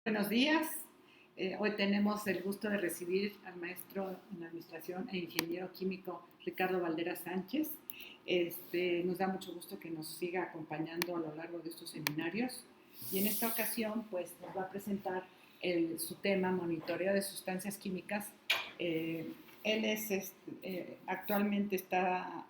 Buenos días. Hoy tenemos el gusto de recibir al maestro en Administración e Ingeniero Químico Ricardo Valderas Sánchez. Nos da mucho gusto que nos siga acompañando a lo largo de estos seminarios y en esta ocasión pues nos va a presentar su tema monitoreo de sustancias químicas. Actualmente está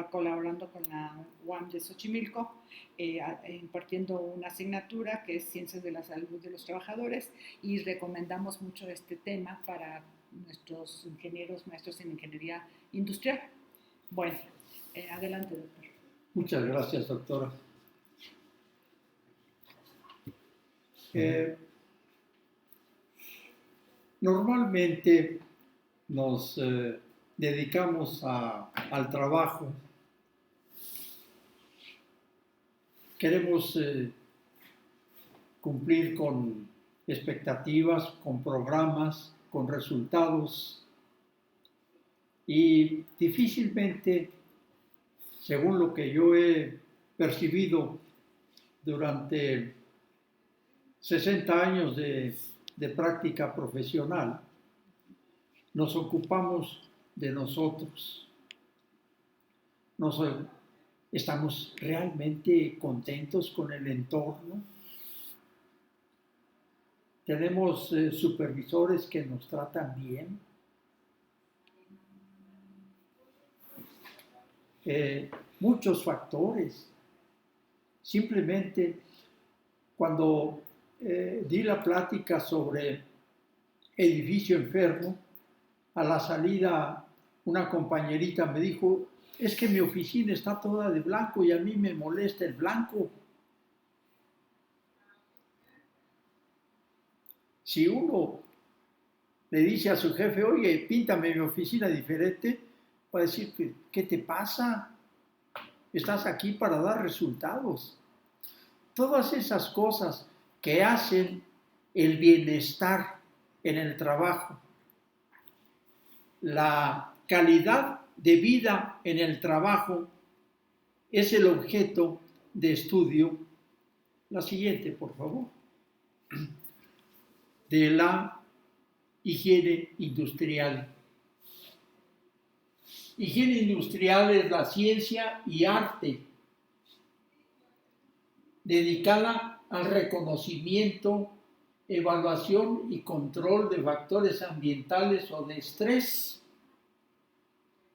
colaborando con la UAM de Xochimilco, impartiendo una asignatura que es Ciencias de la Salud de los Trabajadores, y recomendamos mucho este tema para nuestros ingenieros, maestros en ingeniería industrial. Bueno, adelante, doctor. Muchas gracias, doctora. Normalmente nos dedicamos al trabajo. Queremos cumplir con expectativas, con programas, con resultados, y difícilmente, según lo que yo he percibido durante 60 años de práctica profesional, nos ocupamos de nosotros. ¿Estamos realmente contentos con el entorno? ¿Tenemos supervisores que nos tratan bien? Muchos factores. Simplemente cuando di la plática sobre edificio enfermo, a la salida una compañerita me dijo: es que mi oficina está toda de blanco y a mí me molesta el blanco. Si uno le dice a su jefe: oye, píntame mi oficina diferente, va a decir: ¿qué te pasa? Estás aquí para dar resultados. Todas esas cosas que hacen el bienestar en el trabajo, la calidad de vida en el trabajo, es el objeto de estudio. La siguiente, por favor. De la higiene industrial. Higiene industrial es la ciencia y arte dedicada al reconocimiento, evaluación y control de factores ambientales o de estrés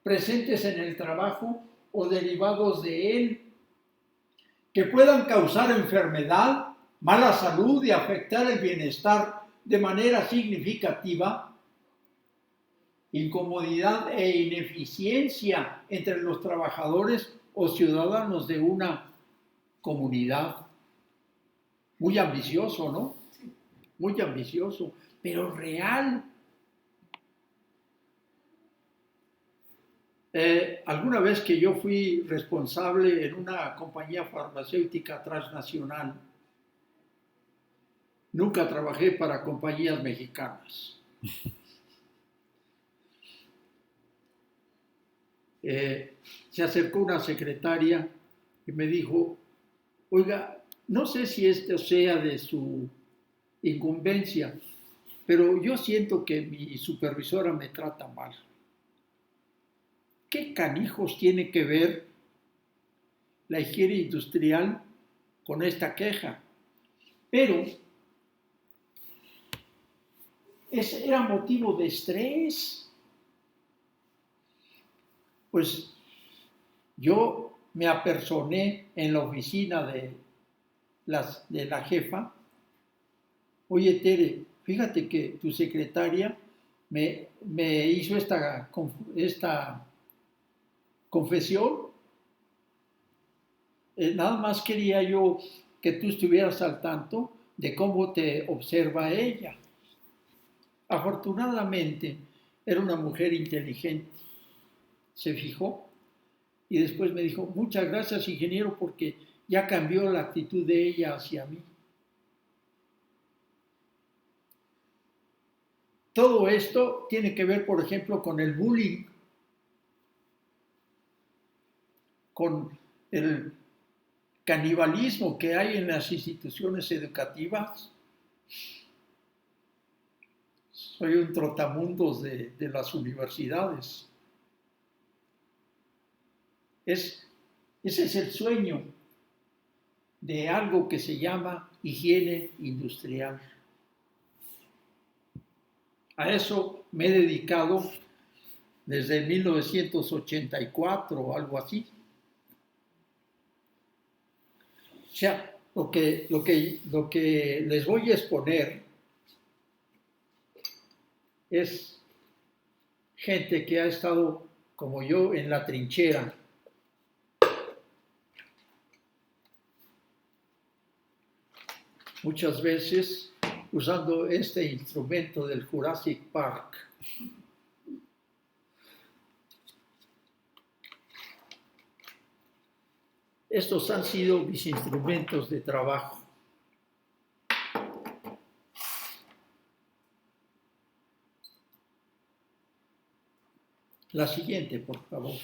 presentes en el trabajo o derivados de él, que puedan causar enfermedad, mala salud y afectar el bienestar de manera significativa, incomodidad e ineficiencia entre los trabajadores o ciudadanos de una comunidad. Muy ambicioso, ¿no? Muy ambicioso, pero real. Alguna vez que yo fui responsable en una compañía farmacéutica transnacional, nunca trabajé para compañías mexicanas. Se acercó una secretaria y me dijo: oiga, no sé si esto sea de su incumbencia, pero yo siento que mi supervisora me trata mal. ¿Qué canijos tiene que ver la higiene industrial con esta queja? Pero era motivo de estrés. Pues yo me apersoné en la oficina de la jefa: oye, Tere, fíjate que tu secretaria me hizo esta confesión. Nada más quería yo que tú estuvieras al tanto de cómo te observa ella. Afortunadamente, era una mujer inteligente. Se fijó y después me dijo: muchas gracias, ingeniero, porque ya cambió la actitud de ella hacia mí. Todo esto tiene que ver, por ejemplo, con el bullying, con el canibalismo que hay en las instituciones educativas. Soy un trotamundos de las universidades. Ese es el sueño de algo que se llama higiene industrial. A eso me he dedicado desde 1984 o algo así. O sea, lo que les voy a exponer es gente que ha estado, como yo, en la trinchera. Muchas veces usando este instrumento del Jurassic Park. Estos han sido mis instrumentos de trabajo. La siguiente, por favor.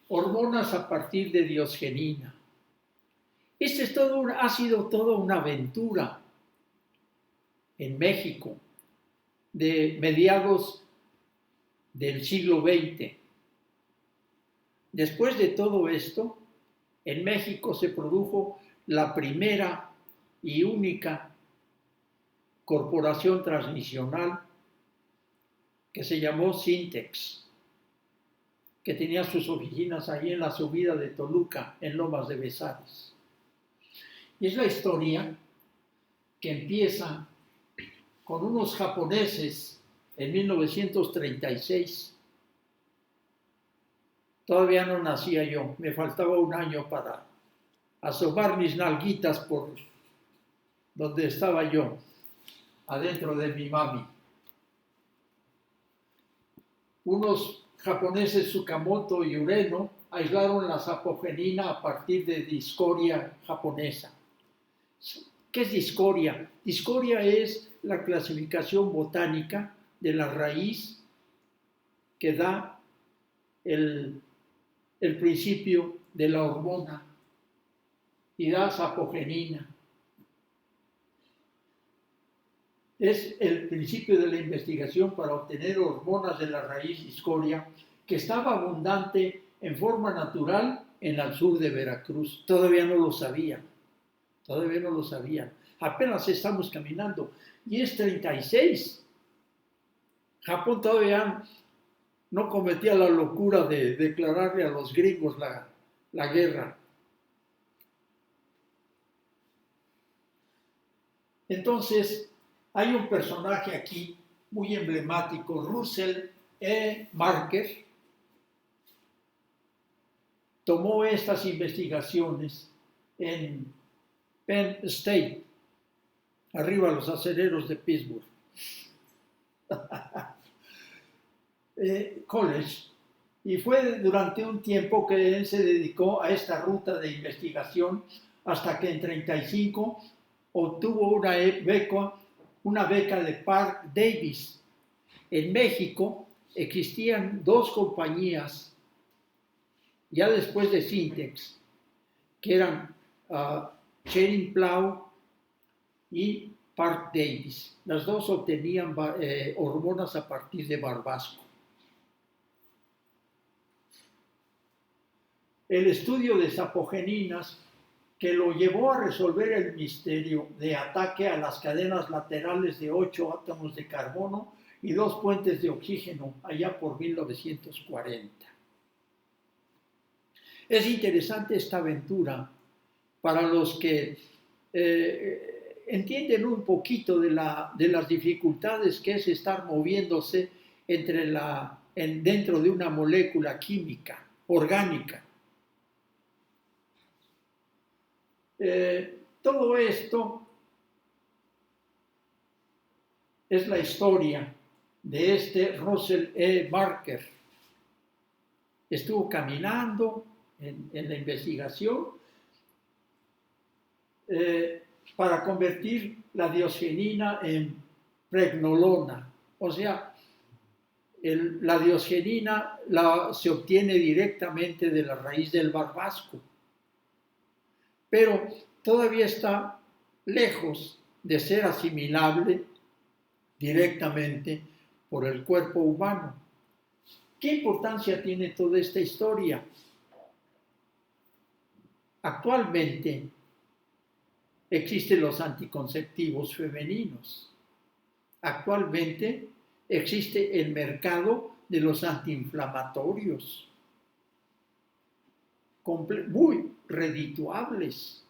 Hormonas a partir de diosgenina. Ha sido toda una aventura en México de mediados del siglo XX. Después de todo esto, en México se produjo la primera y única corporación transnacional que se llamó Sintex, que tenía sus oficinas allí en la subida de Toluca, en Lomas de Besares. Y es la historia que empieza con unos japoneses en 1936. Todavía no nacía yo, me faltaba un año para asomar mis nalguitas por donde estaba yo, adentro de mi mami. Unos japoneses, Tsukamoto y Ureno, aislaron la sapogenina a partir de discoria japonesa. ¿Qué es discoria? Discoria es la clasificación botánica de la raíz que da el principio de la hormona y da sapogenina. Es el principio de la investigación para obtener hormonas de la raíz discoria que estaba abundante en forma natural en el sur de Veracruz. Todavía no lo sabían. Apenas estamos caminando. Y es 36. Japón todavía no cometía la locura de declararle a los gringos la guerra. Entonces, hay un personaje aquí muy emblemático, Russell E. Marker, tomó estas investigaciones en Penn State, arriba los acereros de Pittsburgh, College, y fue durante un tiempo que él se dedicó a esta ruta de investigación hasta que en 1935 obtuvo una beca de Parke Davis. En México existían dos compañías, ya después de Sintex, que eran Charing Plough y Parke Davis. Las dos obtenían hormonas a partir de barbasco. El estudio de sapogeninas que lo llevó a resolver el misterio de ataque a las cadenas laterales de 8 átomos de carbono y 2 puentes de oxígeno, allá por 1940. Es interesante esta aventura para los que entienden un poquito de las dificultades que es estar moviéndose dentro de una molécula química, orgánica. Todo esto es la historia de este Russell E. Marker. Estuvo caminando en la investigación para convertir la diosgenina en pregnolona. O sea, la diosgenina se obtiene directamente de la raíz del barbasco. Pero todavía está lejos de ser asimilable directamente por el cuerpo humano. ¿Qué importancia tiene toda esta historia? Actualmente existen los anticonceptivos femeninos. Actualmente existe el mercado de los antiinflamatorios, muy redituables.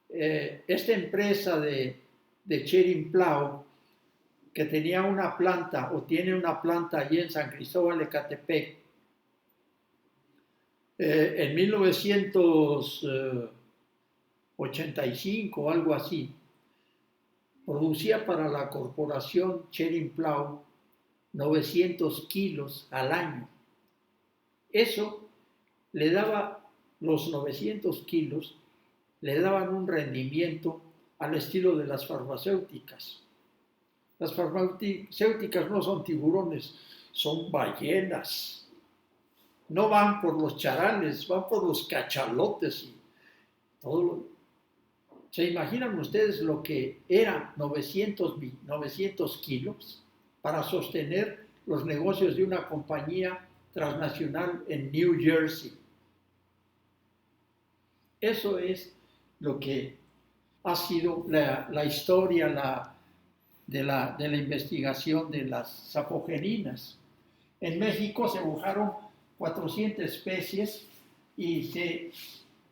Esta empresa de Schering-Plough, que tenía una planta o tiene una planta allí en San Cristóbal de Ecatepec, en 1985 o algo así, producía para la corporación Schering-Plough 900 kilos al año. Eso le daba, los 900 kilos, le daban un rendimiento al estilo de las farmacéuticas. Las farmacéuticas no son tiburones, son ballenas. No van por los charales, van por los cachalotes y todo. ¿Se imaginan ustedes lo que eran 900 kilos para sostener los negocios de una compañía transnacional en New Jersey? Eso es lo que ha sido la historia de la investigación de las sapogeninas. En México se buscaron 400 especies y se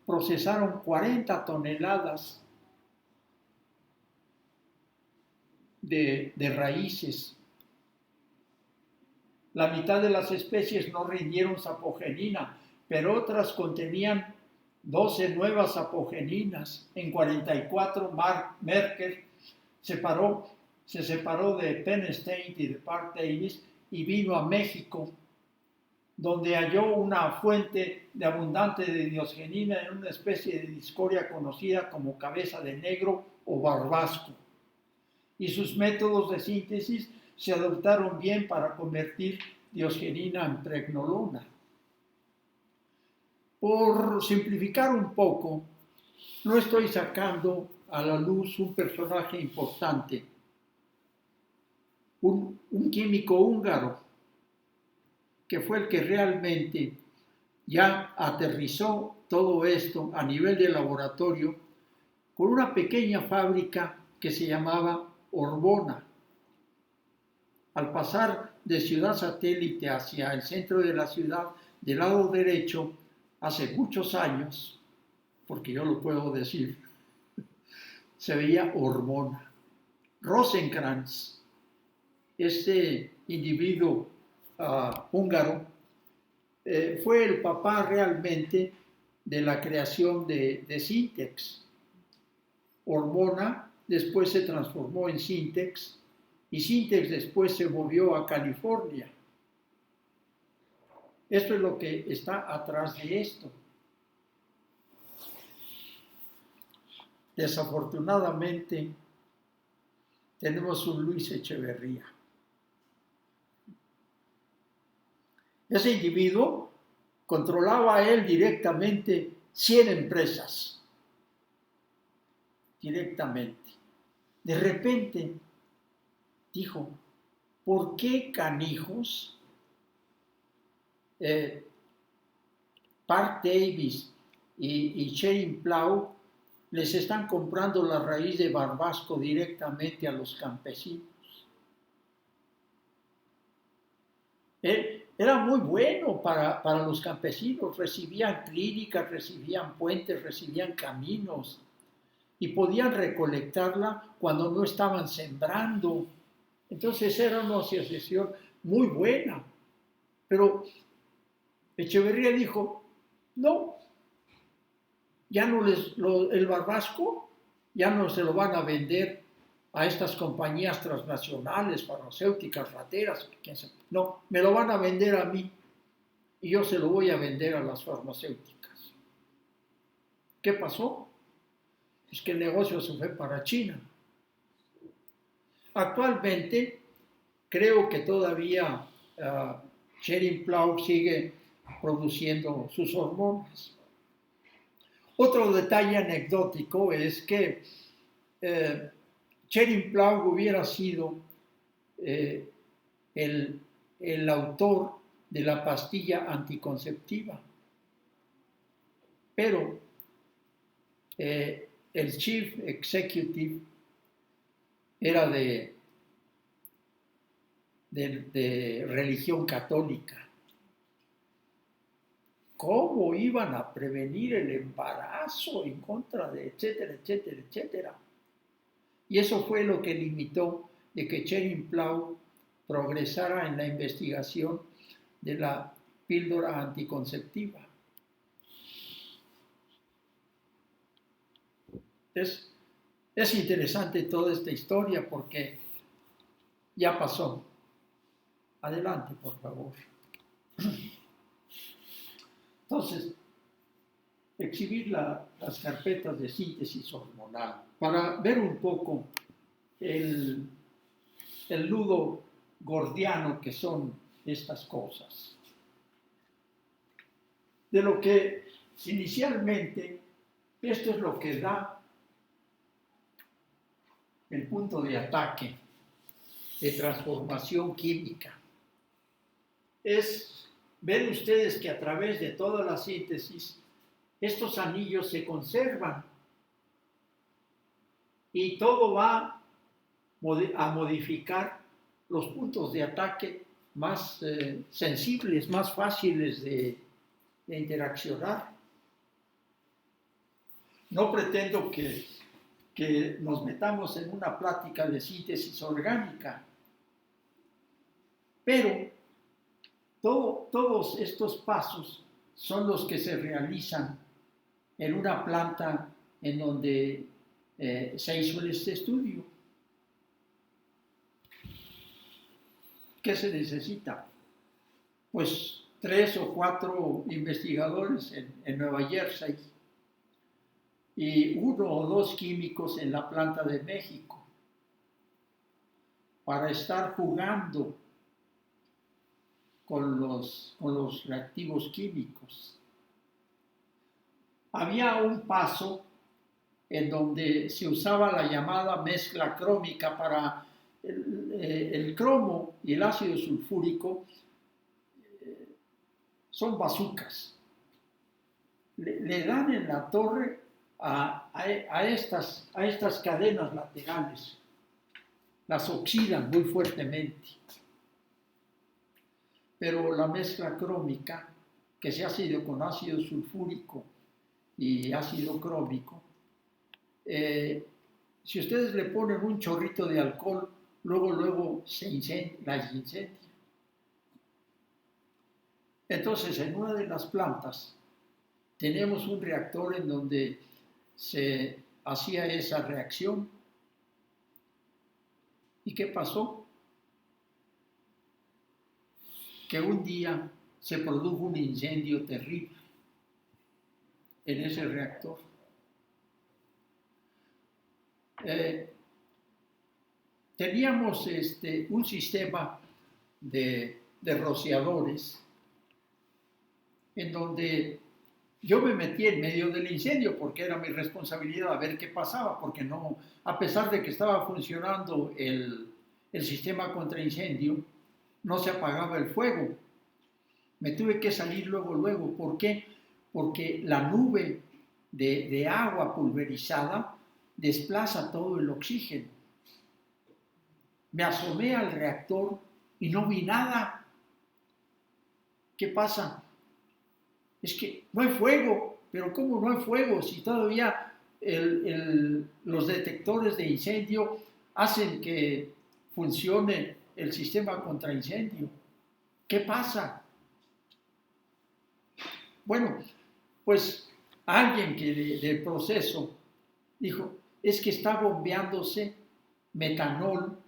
procesaron 40 toneladas de raíces. La mitad de las especies no rindieron sapogenina, pero otras contenían 12 nuevas sapogeninas. En 44, Merkel se separó de Penn State y de Parke Davis y vino a México, donde halló una fuente de abundante de diosgenina en una especie de discoria conocida como cabeza de negro o barbasco. Y sus métodos de síntesis se adoptaron bien para convertir diosgenina en pregnolona. Por simplificar un poco, no estoy sacando a la luz un personaje importante, un químico húngaro, que fue el que realmente ya aterrizó todo esto a nivel de laboratorio con una pequeña fábrica que se llamaba Orbona. Al pasar de Ciudad Satélite hacia el centro de la ciudad, del lado derecho, hace muchos años, porque yo lo puedo decir, se veía Orbona. Rosenkrantz, este individuo húngaro, fue el papá realmente de la creación de Syntex. Orbona después se transformó en Syntex y Syntex después se movió a California. Esto es lo que está atrás de esto. Desafortunadamente, tenemos un Luis Echeverría. Ese individuo controlaba a él directamente 100 empresas. Directamente. De repente dijo, ¿por qué canijos Parke Davis y Schering-Plough les están comprando la raíz de barbasco directamente a los campesinos? Era muy bueno para los campesinos, recibían clínicas, recibían puentes, recibían caminos y podían recolectarla cuando no estaban sembrando. Entonces era una asociación muy buena. Pero Echeverría dijo, no, ya no el barbasco ya no se lo van a vender a estas compañías transnacionales, farmacéuticas, rateras, no, me lo van a vender a mí y yo se lo voy a vender a las farmacéuticas. ¿Qué pasó? Es que el negocio se fue para China. Actualmente creo que todavía Schering-Plough sigue produciendo sus hormonas. Otro detalle anecdótico es que Charing-Plough hubiera sido eh, el autor de la pastilla anticonceptiva, pero el chief executive era de religión católica. ¿Cómo iban a prevenir el embarazo en contra de etcétera, etcétera, etcétera? Y eso fue lo que limitó de que Charing-Plough progresara en la investigación de la píldora anticonceptiva. Es interesante toda esta historia porque ya pasó. Adelante, por favor. Entonces, exhibir las carpetas de síntesis hormonal para ver un poco el nudo gordiano que son estas cosas. De lo que inicialmente, esto es lo que da el punto de ataque de transformación química. Ven ustedes que a través de toda la síntesis, estos anillos se conservan y todo va a modificar los puntos de ataque más sensibles, más fáciles de interaccionar. No pretendo que nos metamos en una plática de síntesis orgánica, pero todos estos pasos son los que se realizan en una planta en donde se hizo este estudio. ¿Qué se necesita? Pues 3 o 4 investigadores en Nueva Jersey y 1 o 2 químicos en la planta de México para estar jugando con los reactivos químicos. Había un paso en donde se usaba la llamada mezcla crómica para el cromo y el ácido sulfúrico. Son bazucas. Le dan en la torre a estas cadenas laterales. Las oxidan muy fuertemente. Pero la mezcla crómica, que se hace con ácido sulfúrico y ácido crómico, si ustedes le ponen un chorrito de alcohol, luego las incendia. Entonces, en una de las plantas tenemos un reactor en donde se hacía esa reacción. ¿Y qué pasó? Que un día se produjo un incendio terrible en ese reactor. Teníamos un sistema de rociadores en donde yo me metí en medio del incendio porque era mi responsabilidad a ver qué pasaba, porque no, a pesar de que estaba funcionando el sistema contra incendio, no se apagaba el fuego. Me tuve que salir luego. ¿Por qué? Porque la nube de agua pulverizada desplaza todo el oxígeno. Me asomé al reactor y no vi nada. ¿Qué pasa? Es que no hay fuego. Pero ¿cómo no hay fuego si todavía los detectores de incendio hacen que funcione el sistema contra incendio? ¿Qué pasa? Bueno, pues alguien que del proceso dijo, es que está bombeándose metanol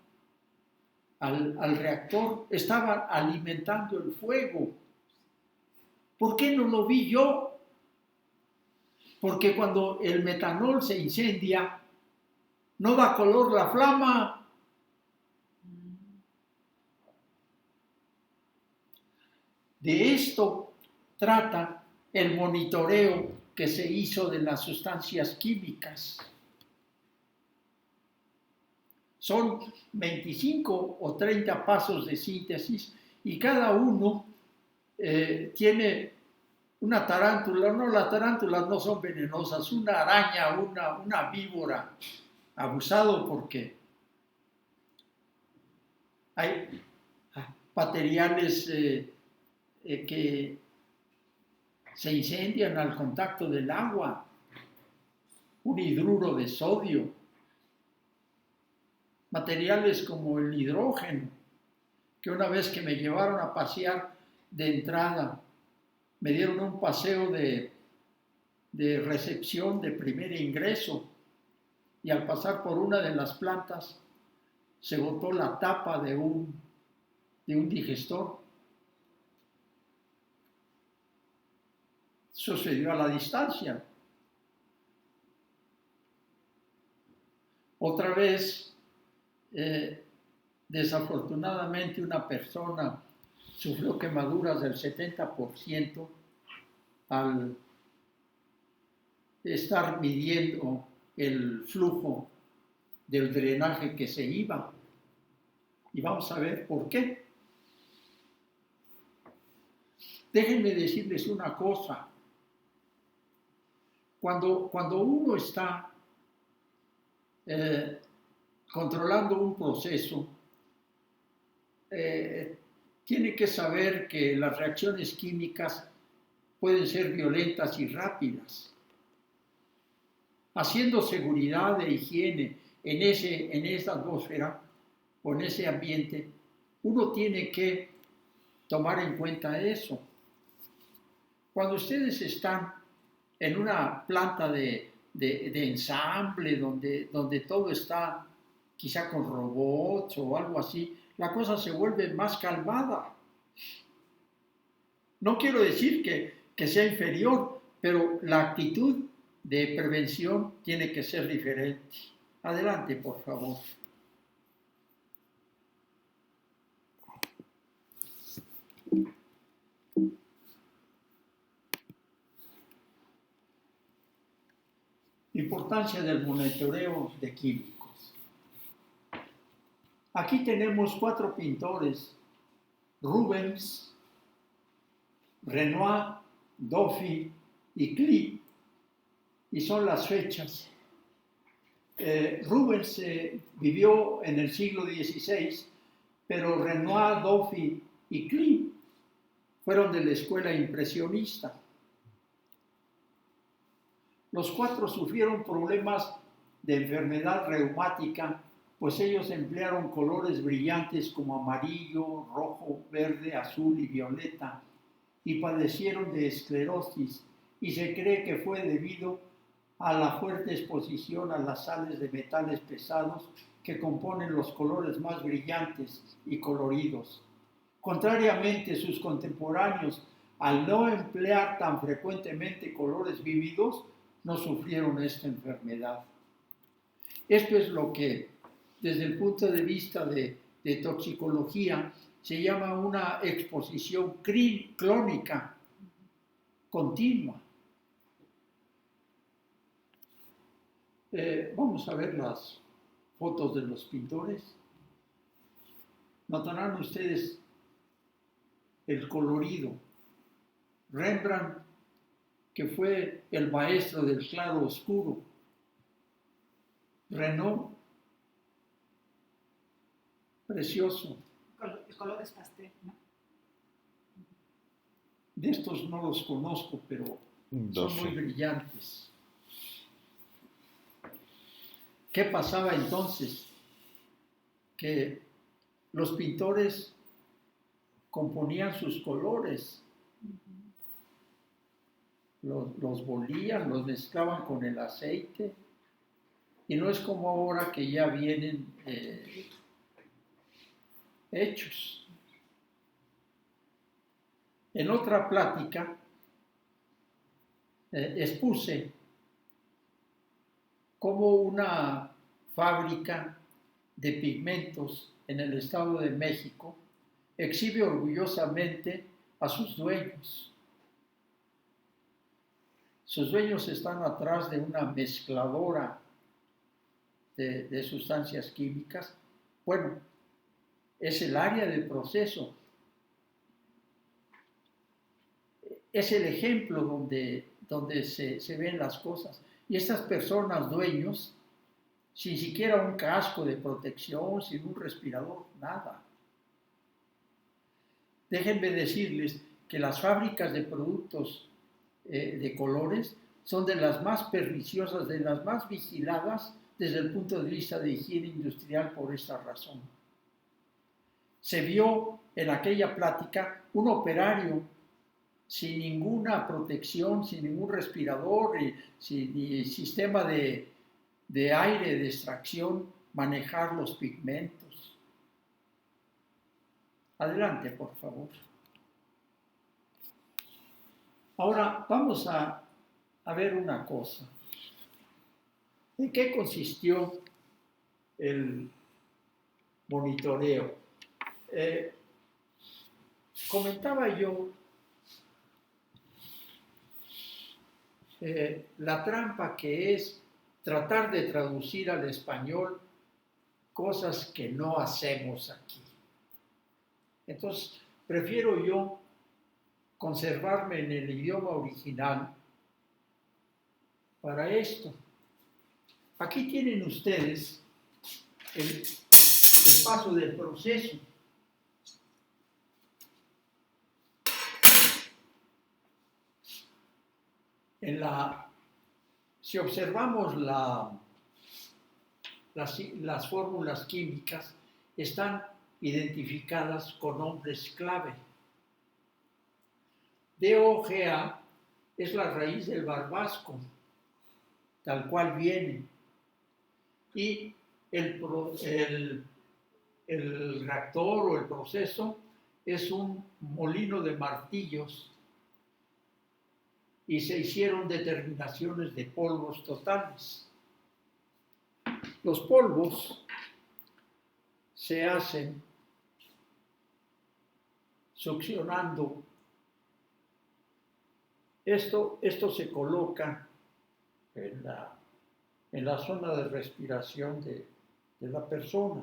al reactor, estaba alimentando el fuego. ¿Por qué no lo vi yo? Porque cuando el metanol se incendia, no da color la flama. De esto trata el monitoreo que se hizo de las sustancias químicas. Son 25 o 30 pasos de síntesis y cada uno tiene una tarántula. No, las tarántulas no son venenosas, una araña, una víbora. Abusado porque hay materiales que se incendian al contacto del agua, un hidruro de sodio, materiales como el hidrógeno, que una vez que me llevaron a pasear de entrada, me dieron un paseo de recepción de primer ingreso y al pasar por una de las plantas se botó la tapa de un digestor. Sucedió a la distancia. Otra vez, desafortunadamente, una persona sufrió quemaduras del 70% al estar midiendo el flujo del drenaje que se iba. Y vamos a ver por qué. Déjenme decirles una cosa. Cuando uno está controlando un proceso, tiene que saber que las reacciones químicas pueden ser violentas y rápidas. Haciendo seguridad e higiene en esa atmósfera o en ese ambiente, uno tiene que tomar en cuenta eso. Cuando ustedes están en una planta de ensamble donde todo está quizá con robots o algo así, la cosa se vuelve más calmada. No quiero decir que sea inferior, pero la actitud de prevención tiene que ser diferente. Adelante, por favor. Importancia del monitoreo de químicos. Aquí tenemos 4 pintores: Rubens, Renoir, Dofy y Klee, y son las fechas. Rubens vivió en el siglo XVI, pero Renoir, Dofy y Klee fueron de la escuela impresionista. Los 4 sufrieron problemas de enfermedad reumática, pues ellos emplearon colores brillantes como amarillo, rojo, verde, azul y violeta, y padecieron de esclerosis, y se cree que fue debido a la fuerte exposición a las sales de metales pesados que componen los colores más brillantes y coloridos. Contrariamente, sus contemporáneos, al no emplear tan frecuentemente colores vívidos, no sufrieron esta enfermedad. Esto es lo que, desde el punto de vista de toxicología, se llama una exposición clónica continua. Vamos a ver las fotos de los pintores. Notarán ustedes el colorido. Rembrandt, que fue el maestro del claro oscuro. Renaud, precioso. El color es pastel, ¿no? De estos no los conozco, pero son muy brillantes. ¿Qué pasaba entonces? Que los pintores componían sus colores, los bolían, los mezclaban con el aceite, y no es como ahora que ya vienen hechos. En otra plática expuse cómo una fábrica de pigmentos en el Estado de México exhibe orgullosamente a sus dueños. sus dueños están atrás de una mezcladora de sustancias químicas. Bueno, es el área del proceso. Es el ejemplo donde se ven las cosas. Y estas personas, dueños, sin siquiera un casco de protección, sin un respirador, nada. Déjenme decirles que las fábricas de productos de colores son de las más perniciosas, de las más vigiladas desde el punto de vista de higiene industrial por esta razón. Se vio en aquella plática un operario sin ninguna protección, sin ningún respirador, sin ni sistema de aire, de extracción, manejar los pigmentos. Adelante, por favor. Ahora vamos a ver una cosa. ¿En qué consistió el monitoreo? Comentaba yo la trampa que es tratar de traducir al español cosas que no hacemos aquí. Entonces, prefiero yo conservarme en el idioma original para esto. Aquí tienen ustedes el paso del proceso. Si observamos las fórmulas químicas, están identificadas con nombres clave. DOGA es la raíz del barbasco, tal cual viene. Y el reactor o el proceso es un molino de martillos y se hicieron determinaciones de polvos totales. Los polvos se hacen succionando. Esto se coloca en la zona de respiración de la persona.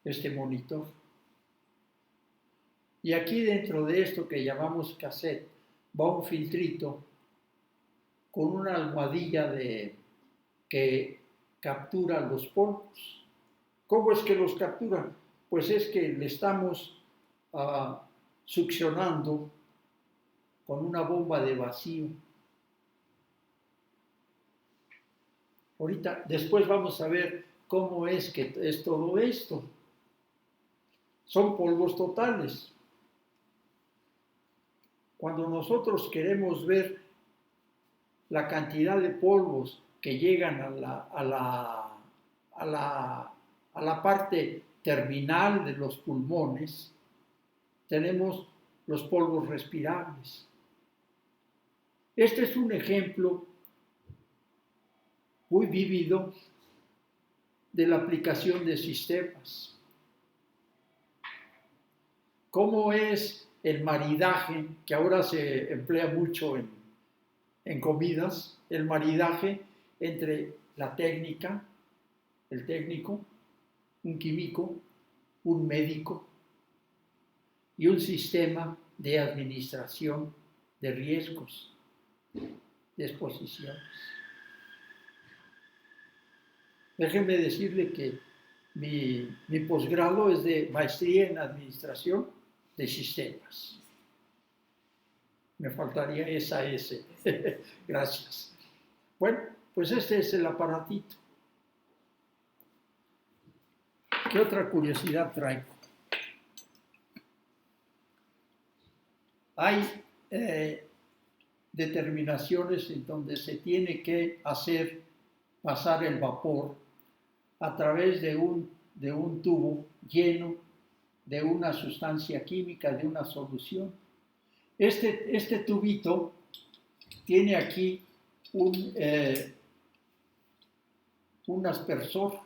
Este monitor. Y aquí dentro de esto que llamamos cassette va un filtrito con una almohadilla que captura los polvos. ¿Cómo es que los captura? Pues es que le estamos succionando con una bomba de vacío. Ahorita, después vamos a ver cómo es que es todo esto. Son polvos totales. Cuando nosotros queremos ver la cantidad de polvos que llegan a la parte terminal de los pulmones, tenemos los polvos respirables. Este es un ejemplo muy vívido de la aplicación de sistemas. ¿Cómo es el maridaje, que ahora se emplea mucho en comidas, el maridaje entre la técnica, el técnico, un químico, un médico y un sistema de administración de riesgos, de exposiciones? Déjenme decirle que mi posgrado es de maestría en administración de sistemas. Me faltaría esa S. Gracias. Bueno, pues este es el aparatito. ¿Qué otra curiosidad traigo? Hay determinaciones en donde se tiene que hacer pasar el vapor a través de un tubo lleno de una sustancia química, de una solución. Este tubito tiene aquí un aspersor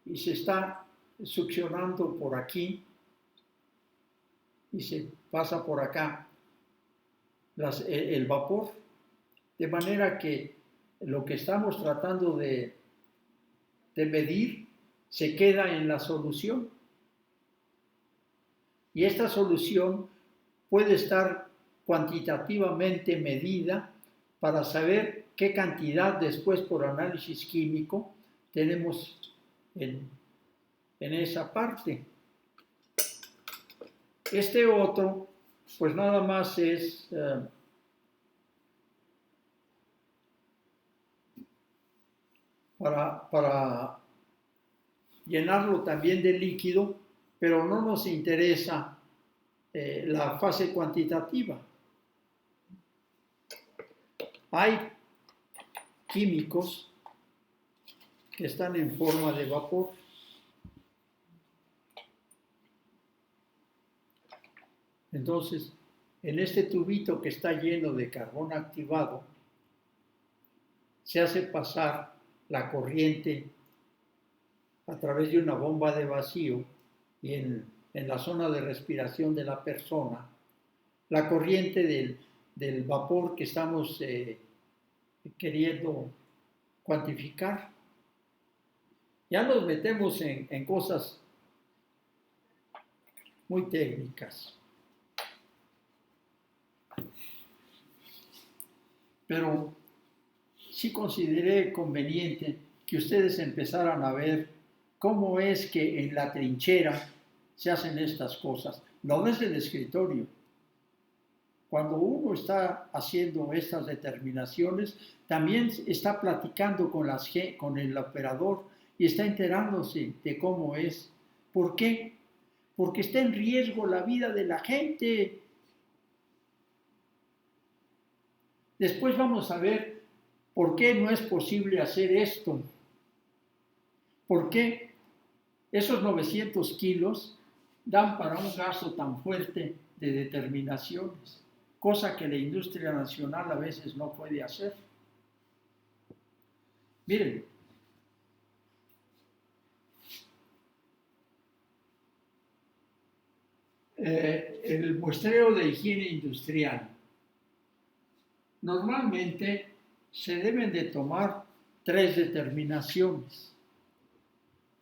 y se está succionando por aquí y se pasa por acá el vapor, de manera que lo que estamos tratando de medir se queda en la solución. Y esta solución puede estar cuantitativamente medida para saber qué cantidad después por análisis químico tenemos en esa parte. Este otro, pues nada más es para llenarlo también de líquido, pero no nos interesa la fase cuantitativa. Hay químicos que están en forma de vapor. Entonces, en este tubito que está lleno de carbón activado, se hace pasar la corriente a través de una bomba de vacío y en la zona de respiración de la persona, la corriente del vapor que estamos queriendo cuantificar. Ya nos metemos en cosas muy técnicas. Pero sí consideré conveniente que ustedes empezaran a ver cómo es que en la trinchera se hacen estas cosas, no desde el escritorio. Cuando uno está haciendo estas determinaciones, también está platicando con el operador y está enterándose de cómo es. ¿Por qué? Porque está en riesgo la vida de la gente. Después vamos a ver por qué no es posible hacer esto. ¿Por qué esos 900 kilos dan para un gasto tan fuerte de determinaciones? Cosa que la industria nacional a veces no puede hacer. Miren, el muestreo de higiene industrial. Normalmente se deben de tomar 3 determinaciones.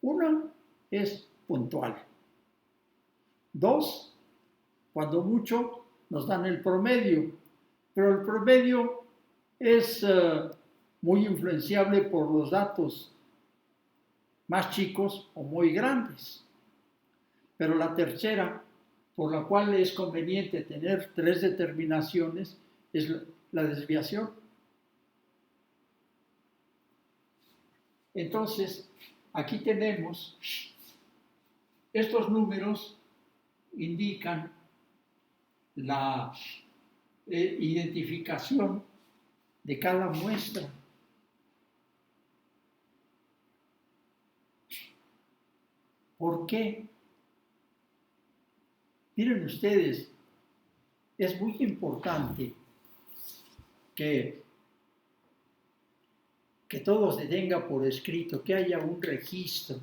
Una es puntual. 2, cuando mucho, nos dan el promedio, pero el promedio es muy influenciable por los datos más chicos o muy grandes. Pero la tercera, por la cual es conveniente tener 3 determinaciones, es la desviación. Entonces, aquí tenemos, estos números indican la identificación de cada muestra. ¿Por qué? Miren ustedes, es muy importante que todo se tenga por escrito, que haya un registro.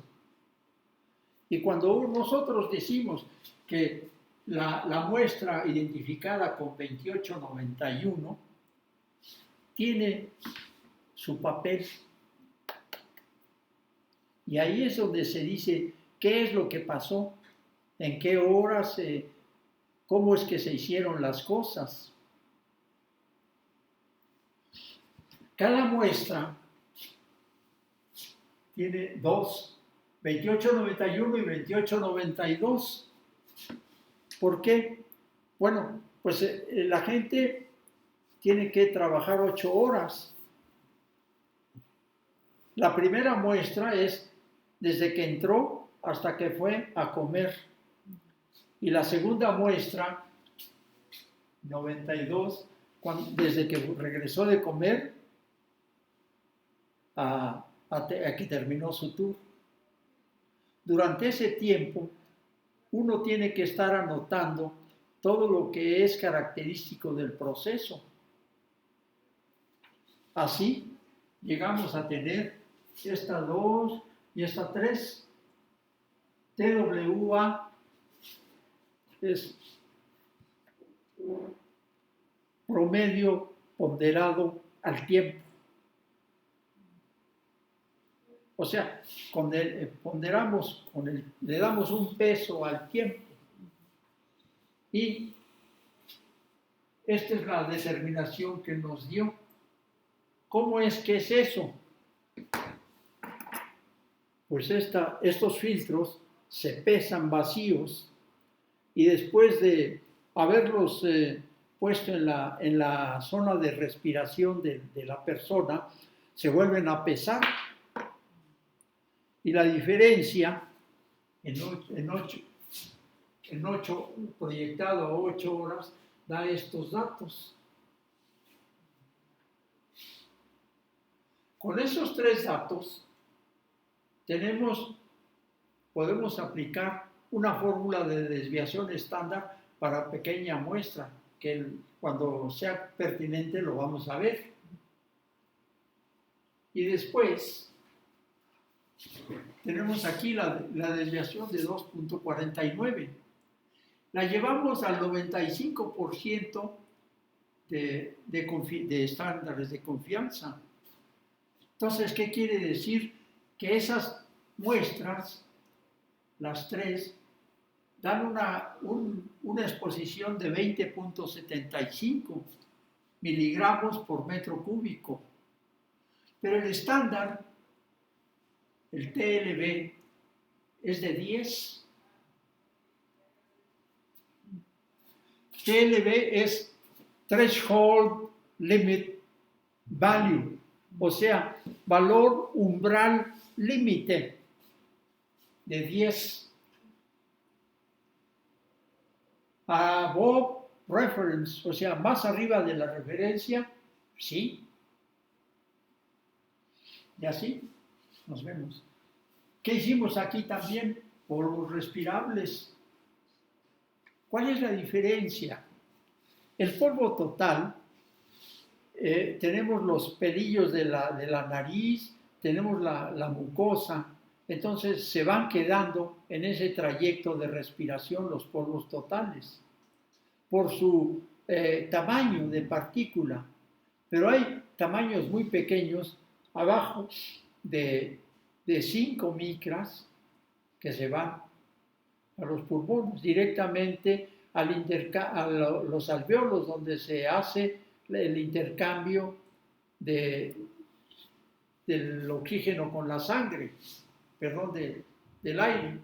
Y cuando nosotros decimos que la muestra identificada con 2891 tiene su papel, y ahí es donde se dice qué es lo que pasó, en qué horas, cómo es que se hicieron las cosas. Cada muestra tiene 2, 2891 y 2892. ¿Por qué? Bueno, pues la gente tiene que trabajar 8 horas. La primera muestra es desde que entró hasta que fue a comer. Y la segunda muestra, 92, desde que regresó de comer a que terminó su tour. Durante ese tiempo, uno tiene que estar anotando todo lo que es característico del proceso. Así, llegamos a tener esta 2 y esta 3. TWA es promedio ponderado al tiempo. O sea, ponderamos, le damos un peso al tiempo. Y esta es la determinación que nos dio. ¿Cómo es que es eso? Pues estos filtros se pesan vacíos y después de haberlos puesto en la zona de respiración de la persona, se vuelven a pesar. Y la diferencia en 8 proyectado a 8 horas da estos datos. Con esos 3 datos podemos aplicar una fórmula de desviación estándar para pequeña muestra, que cuando sea pertinente lo vamos a ver. Y después tenemos aquí la desviación de 2.49. La llevamos al 95% de estándares de confianza. Entonces, ¿qué quiere decir? Que esas muestras, las 3, dan una exposición de 20.75 miligramos por metro cúbico. Pero el estándar, el TLB, es de 10. TLB es Threshold Limit Value, o sea, valor umbral límite de 10. Above reference, o sea, más arriba de la referencia, sí. Y así nos vemos. ¿Qué hicimos aquí también? Polvos respirables. ¿Cuál es la diferencia? El polvo total, tenemos los pelillos de la nariz, tenemos la mucosa, entonces se van quedando en ese trayecto de respiración los polvos totales, por su tamaño de partícula. Pero hay tamaños muy pequeños, abajo de 5 micras, que se van a los pulmones, directamente a los alvéolos, donde se hace el intercambio del oxígeno con la sangre, del aire.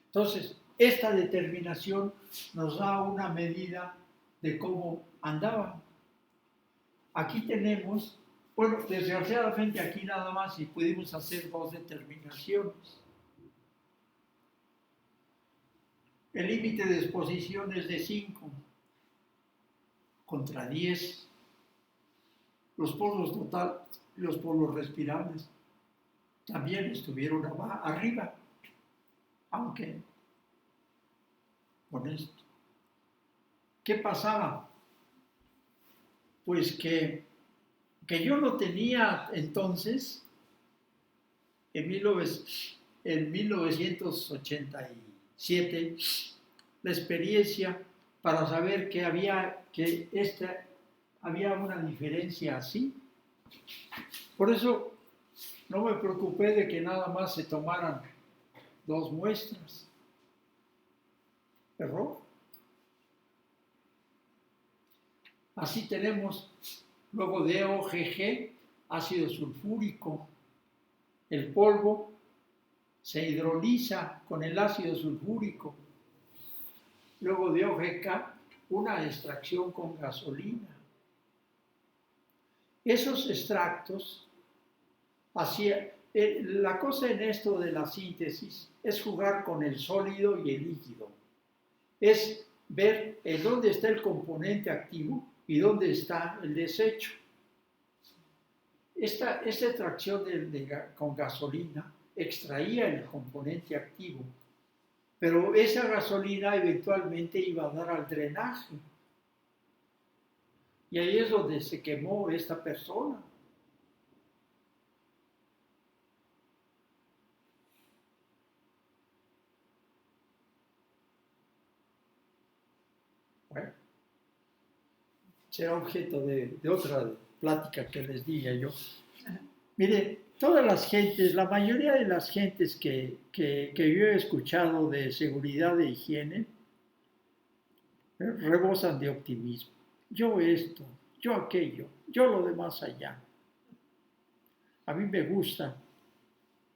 Entonces, esta determinación nos da una medida de cómo andaban. Aquí tenemos, bueno, desgraciadamente aquí nada más y pudimos hacer 2 determinaciones. El límite de exposición es de 5 contra 10. Los polvos total, los polvos respirables también estuvieron arriba, aunque con esto. ¿Qué pasaba? Pues que yo no tenía entonces, en 1987, la experiencia para saber que había una diferencia así. Por eso no me preocupé de que nada más se tomaran 2 muestras. Error. Así tenemos luego DOGG, ácido sulfúrico. El polvo se hidroliza con el ácido sulfúrico. Luego DOGK, una extracción con gasolina. Esos extractos, la cosa en esto de la síntesis es jugar con el sólido y el líquido. Es ver en dónde está el componente activo y dónde está el desecho. Esta extracción con gasolina extraía el componente activo, pero esa gasolina eventualmente iba a dar al drenaje. Y ahí es donde se quemó esta persona. será objeto de otra plática que les diga yo. Mire, todas las gentes, la mayoría de las gentes que yo he escuchado de seguridad e higiene, rebosan de optimismo. Yo esto, yo aquello, yo lo demás allá. A mí me gusta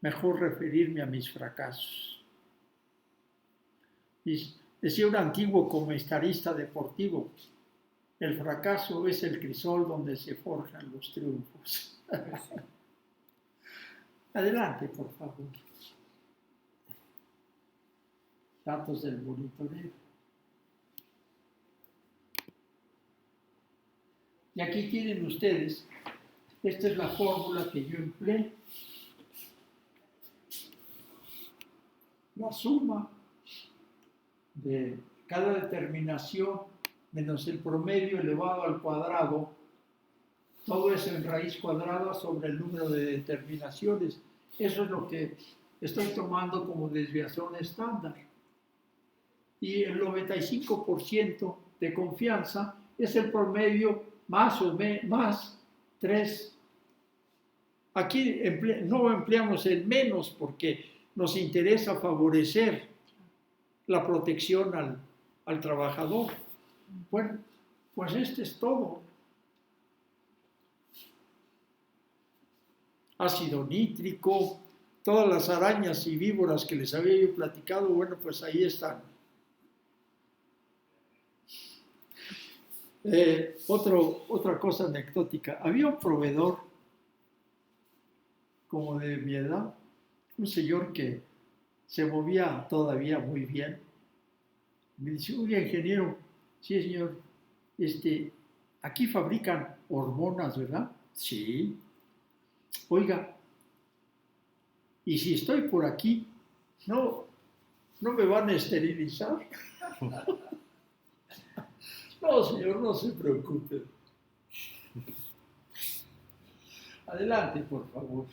mejor referirme a mis fracasos. Y decía un antiguo comentarista deportivo, el fracaso es el crisol donde se forjan los triunfos. Adelante, por favor. Datos del monitoreo. Y aquí tienen ustedes, esta es la fórmula que yo empleé. La suma de cada determinación menos el promedio elevado al cuadrado, todo eso en raíz cuadrada sobre el número de determinaciones. Eso es lo que estoy tomando como desviación estándar. Y el 95% de confianza es el promedio más 3. Aquí no empleamos el menos porque nos interesa favorecer la protección al trabajador. Bueno, pues este es todo. Ácido nítrico, todas las arañas y víboras que les había yo platicado, bueno, pues ahí están. Otra cosa anecdótica, había un proveedor como de mi edad, un señor que se movía todavía muy bien. Me dice, oye, ingeniero, sí, señor, aquí fabrican hormonas, ¿verdad? Sí. Oiga, y si estoy por aquí, ¿no me van a esterilizar? No, señor, no se preocupe. Adelante, por favor.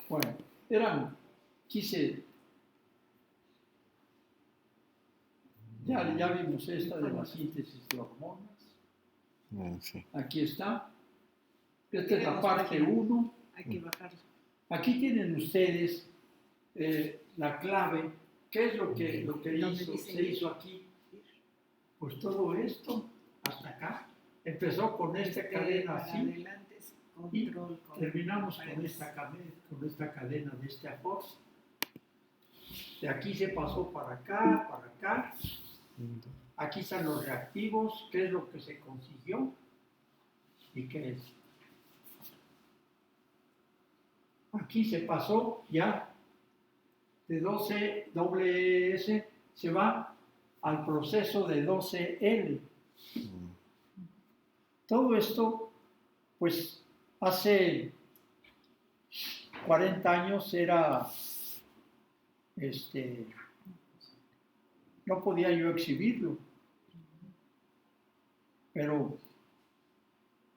Bueno, ya vimos esta de la síntesis de hormonas. Sí. Aquí está. Esta es la parte 1. Hay que bajarlo. Aquí tienen ustedes la clave. ¿Qué es lo que se hizo aquí? Pues todo esto hasta acá. Empezó con esta cadena así y terminamos con esta cadena de este aporte. De aquí se pasó para acá. Aquí están los reactivos, qué es lo que se consiguió y qué es. Aquí se pasó ya de 12S, se va al proceso de 12L. Todo esto, pues hace 40 años era, no podía yo exhibirlo, pero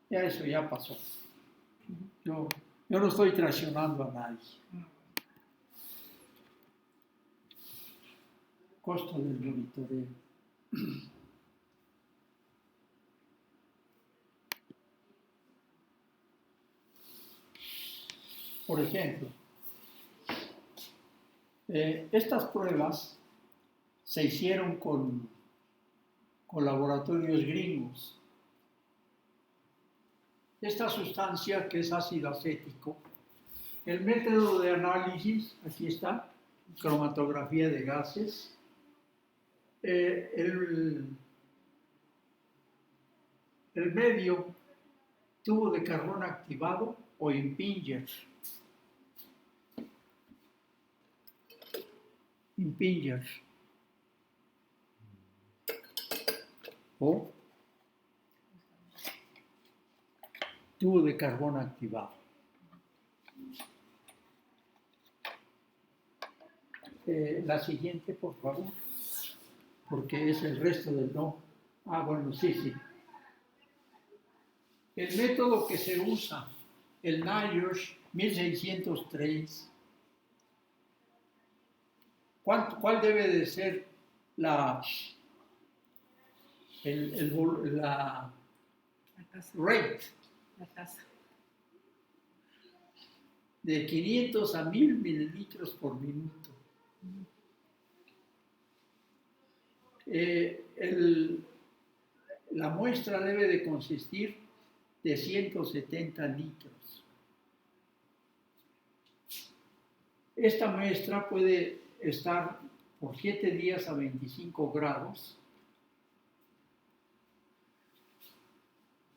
ya eso ya pasó. Yo no estoy traicionando a nadie. Costo del monitoreo. Por ejemplo, estas pruebas se hicieron con laboratorios gringos. Esta sustancia que es ácido acético, el método de análisis, aquí está, cromatografía de gases, el medio, tubo de carbón activado o impinger. O tubo de carbón activado. La siguiente, por favor, porque es el resto del no. Bueno, sí. El método que se usa, el NIOSH 1603, ¿cuál debe de ser la, la rate La tasa. de 500 a 1000 mililitros por minuto. La muestra debe de consistir de 170 litros. Esta muestra puede estar por 7 días a 25 grados.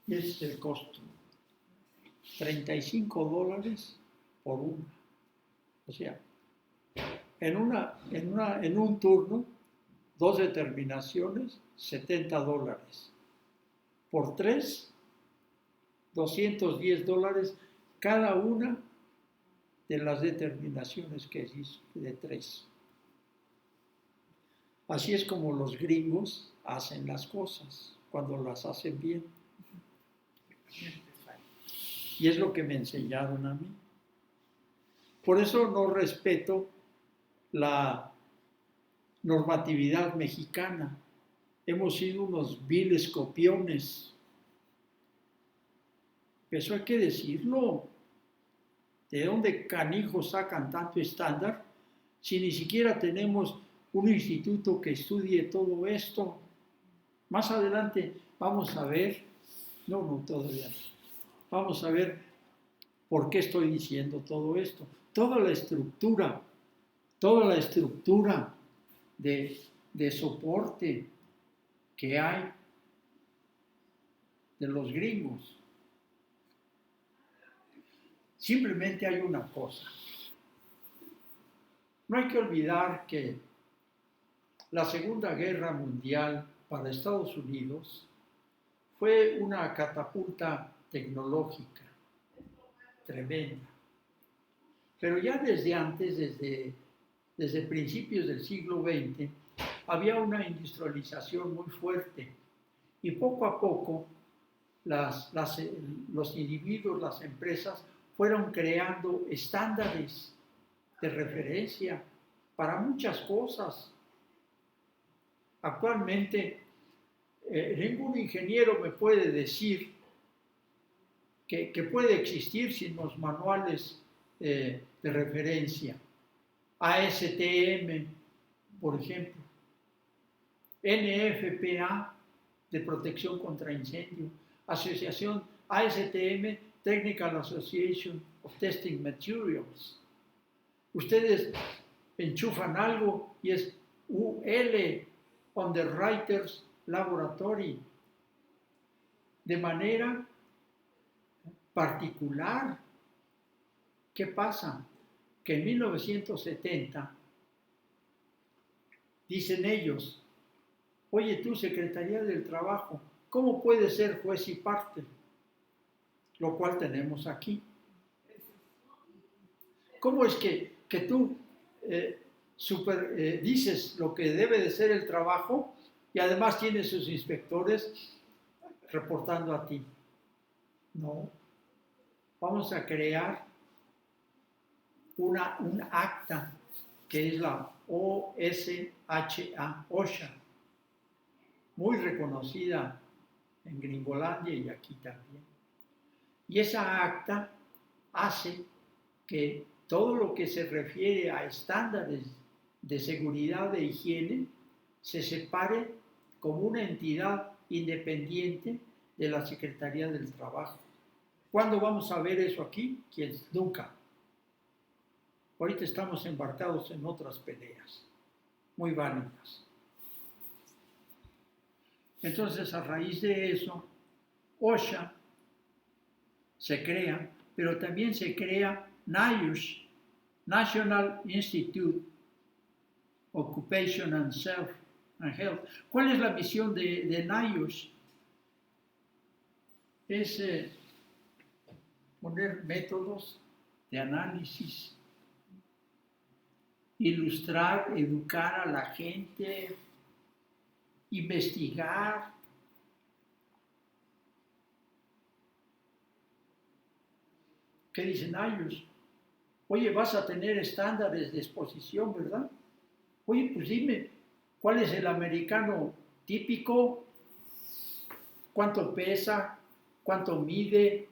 Y es el costo. $35 por una. O sea, en un turno, 2 determinaciones, $70. Por 3, $210 cada una de las determinaciones que hizo, de 3. Así es como los gringos hacen las cosas, cuando las hacen bien. Y es lo que me enseñaron a mí. Por eso no respeto la normatividad mexicana. Hemos sido unos viles copiones. Eso hay que decirlo. ¿De dónde canijos sacan tanto estándar si ni siquiera tenemos un instituto que estudie todo esto? Más adelante vamos a ver, no, todavía no. Vamos a ver por qué estoy diciendo todo esto. Toda la estructura de soporte que hay de los gringos. Simplemente hay una cosa. No hay que olvidar que la Segunda Guerra Mundial para Estados Unidos fue una catapulta tecnológica tremenda. Pero ya desde antes, desde principios del siglo XX, había una industrialización muy fuerte y poco a poco los individuos, las empresas, fueron creando estándares de referencia para muchas cosas. Actualmente, ningún ingeniero me puede decir que puede existir sin los manuales de referencia. ASTM, por ejemplo, NFPA de protección contra incendio, Asociación ASTM, Technical Association of Testing Materials. Ustedes enchufan algo y es UL, Underwriters Laboratory, de manera particular. ¿Qué pasa? Que en 1970 dicen ellos, oye tú, Secretaría del Trabajo, ¿cómo puedes ser juez y parte? Lo cual tenemos aquí. ¿Cómo es que tú dices lo que debe de ser el trabajo y además tienes sus inspectores reportando a ti? No. Vamos a crear un acta que es la OSHA, muy reconocida en Gringolandia y aquí también. Y esa acta hace que todo lo que se refiere a estándares de seguridad e higiene se separe como una entidad independiente de la Secretaría del Trabajo. ¿Cuándo vamos a ver eso aquí? Nunca. Ahorita estamos embarcados en otras peleas, muy válidas. Entonces, a raíz de eso, OSHA se crea, pero también se crea NIOSH, National Institute Occupation and Health. ¿Cuál es la misión de NIOSH? Es poner métodos de análisis, ilustrar, educar a la gente, investigar. ¿Qué dicen ellos? Oye, vas a tener estándares de exposición, ¿verdad? Oye, pues dime, ¿Cuál es el americano típico? ¿Cuánto pesa? ¿Cuánto mide?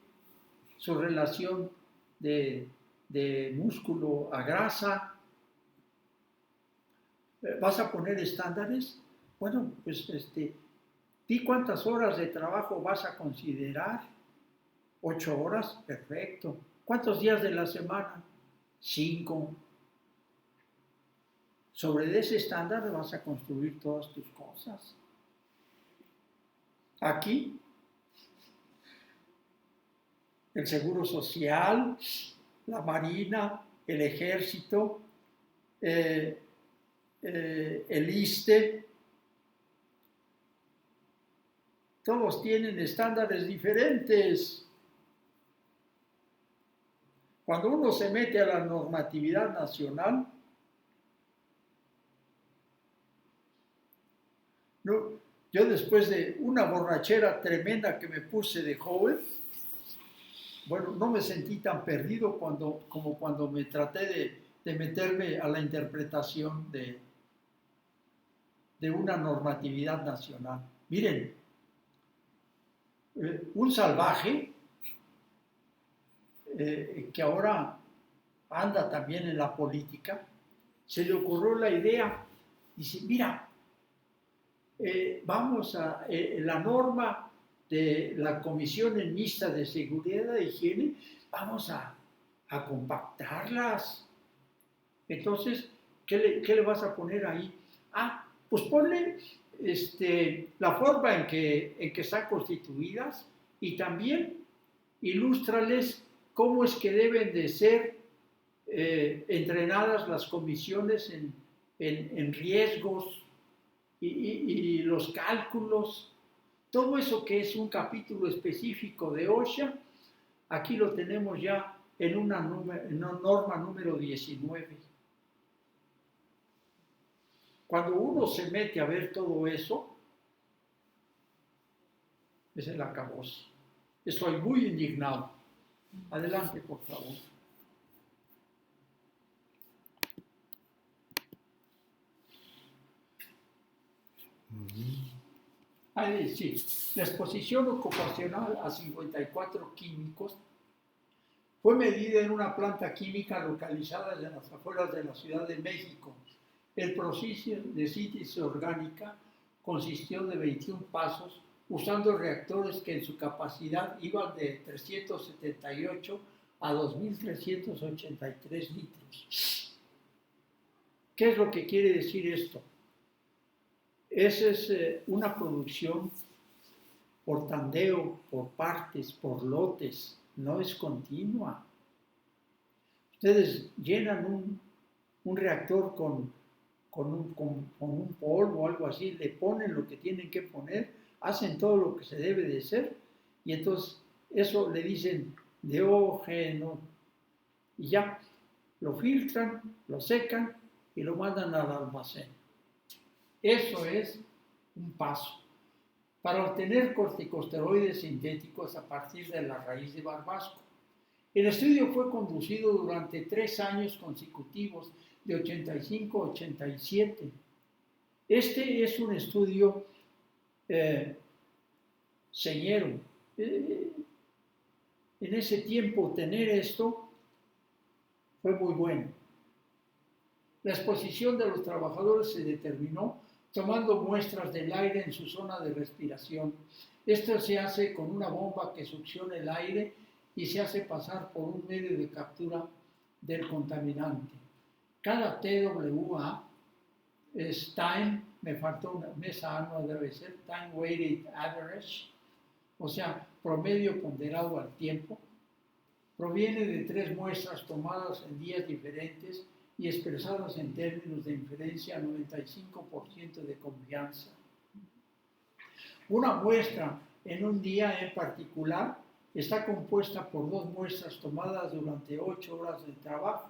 Su relación de músculo a grasa. ¿Vas a poner estándares? Bueno, pues di cuántas horas de trabajo vas a considerar. 8 horas, perfecto. ¿Cuántos días de la semana? 5. Sobre ese estándar vas a construir todas tus cosas. Aquí, el seguro social, la marina, el ejército, el ISSSTE, todos tienen estándares diferentes. Cuando uno se mete a la normatividad nacional, yo después de una borrachera tremenda que me puse de joven, bueno, no me sentí tan perdido como cuando me traté de meterme a la interpretación de una normatividad nacional. Miren, un salvaje que ahora anda también en la política, se le ocurrió la idea, dice, mira, vamos a la norma de la Comisión Mixta de Seguridad e Higiene, vamos a compactarlas. Entonces, ¿qué le vas a poner ahí? Ah, pues ponle la forma en que están constituidas y también ilústrales cómo es que deben de ser entrenadas las comisiones en riesgos y los cálculos. Todo eso que es un capítulo específico de OSHA, aquí lo tenemos ya en una norma número 19. Cuando uno se mete a ver todo eso, es el acabose. Estoy muy indignado. Adelante, por favor. Ahí sí, la exposición ocupacional a 54 químicos fue medida en una planta química localizada en las afueras de la Ciudad de México. El proceso de síntesis orgánica consistió de 21 pasos usando reactores que en su capacidad iban de 378 a 2.383 litros. ¿Qué es lo que quiere decir esto? Esa es una producción por tandeo, por partes, por lotes, no es continua. Ustedes llenan un reactor con un polvo o algo así, le ponen lo que tienen que poner, hacen todo lo que se debe de hacer y entonces eso le dicen diógeno y ya, lo filtran, lo secan y lo mandan al almacén. Eso es un paso. Para obtener corticosteroides sintéticos a partir de la raíz de barbasco. El estudio fue conducido durante 3 años consecutivos, de 85 a 87. Este es un estudio señero. En ese tiempo tener esto fue muy bueno. La exposición de los trabajadores se determinó tomando muestras del aire en su zona de respiración. Esto se hace con una bomba que succiona el aire y se hace pasar por un medio de captura del contaminante. Cada TWA es time, me faltó una mesa no debe ser, time weighted average, o sea, promedio ponderado al tiempo. Proviene de 3 muestras tomadas en días diferentes y expresadas en términos de inferencia a 95% de confianza. Una muestra en un día en particular está compuesta por 2 muestras tomadas durante 8 horas de trabajo.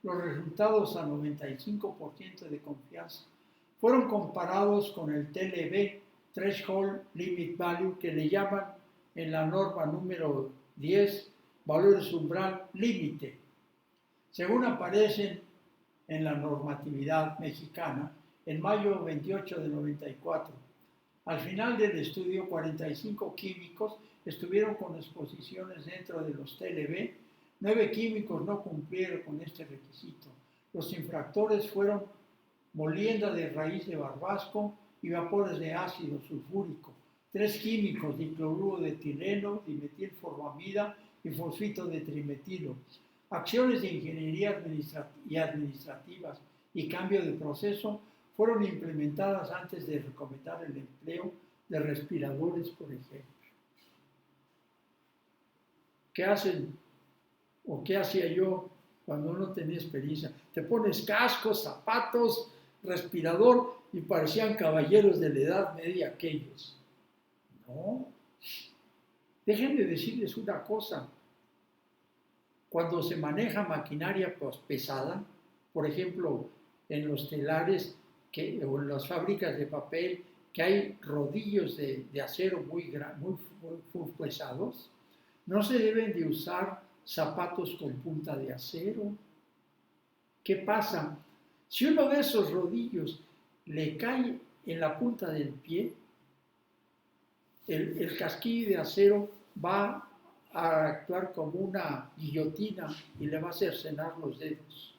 Los resultados a 95% de confianza fueron comparados con el TLV, Threshold Limit Value, que le llaman en la norma número 10, valores umbral límite. Según aparecen en la normatividad mexicana, en mayo 28 de 94. Al final del estudio, 45 químicos estuvieron con exposiciones dentro de los TLB. 9 químicos no cumplieron con este requisito. Los infractores fueron molienda de raíz de barbasco y vapores de ácido sulfúrico. 3 químicos, dicloruro de etileno, dimetilformamida y fosfito de trimetilo. Acciones de ingeniería administrativas y cambio de proceso fueron implementadas antes de recomendar el empleo de respiradores, por ejemplo. ¿Qué hacen o qué hacía yo cuando no tenía experiencia? Te pones cascos, zapatos, respirador y parecían caballeros de la Edad Media aquellos. No. Déjenme decirles una cosa. Cuando se maneja maquinaria pesada, por ejemplo, en los telares o en las fábricas de papel, que hay rodillos de acero muy pesados, no se deben de usar zapatos con punta de acero. ¿Qué pasa? Si uno de esos rodillos le cae en la punta del pie, el casquillo de acero va a actuar como una guillotina y le va a cercenar los dedos.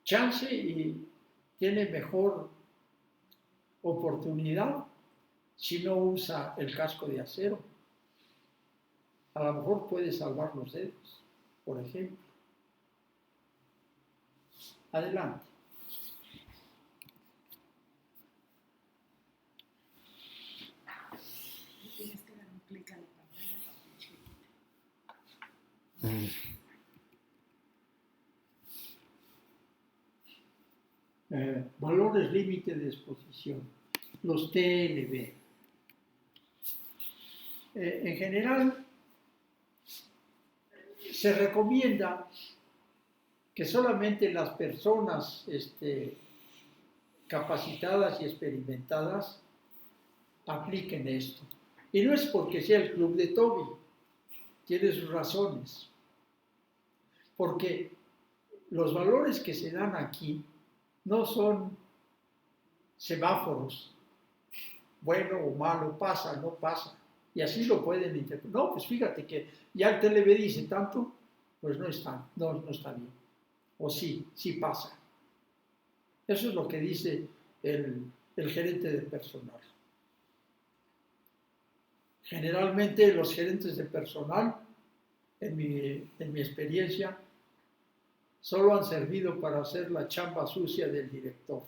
Chance y tiene mejor oportunidad si no usa el casco de acero. A lo mejor puede salvar los dedos, por ejemplo. Adelante. Tienes que dar un clic a la pantalla. Valores límite de exposición, los TLB. En general, se recomienda que solamente las personas capacitadas y experimentadas apliquen esto. Y no es porque sea el club de Toby, tiene sus razones. Porque los valores que se dan aquí no son semáforos, bueno o malo, pasa, no pasa. Y así lo pueden interpretar. No, pues fíjate que ya el TLB dice tanto, pues no está bien. O sí pasa. Eso es lo que dice el gerente de personal. Generalmente los gerentes de personal, en mi experiencia, solo han servido para hacer la chamba sucia del director.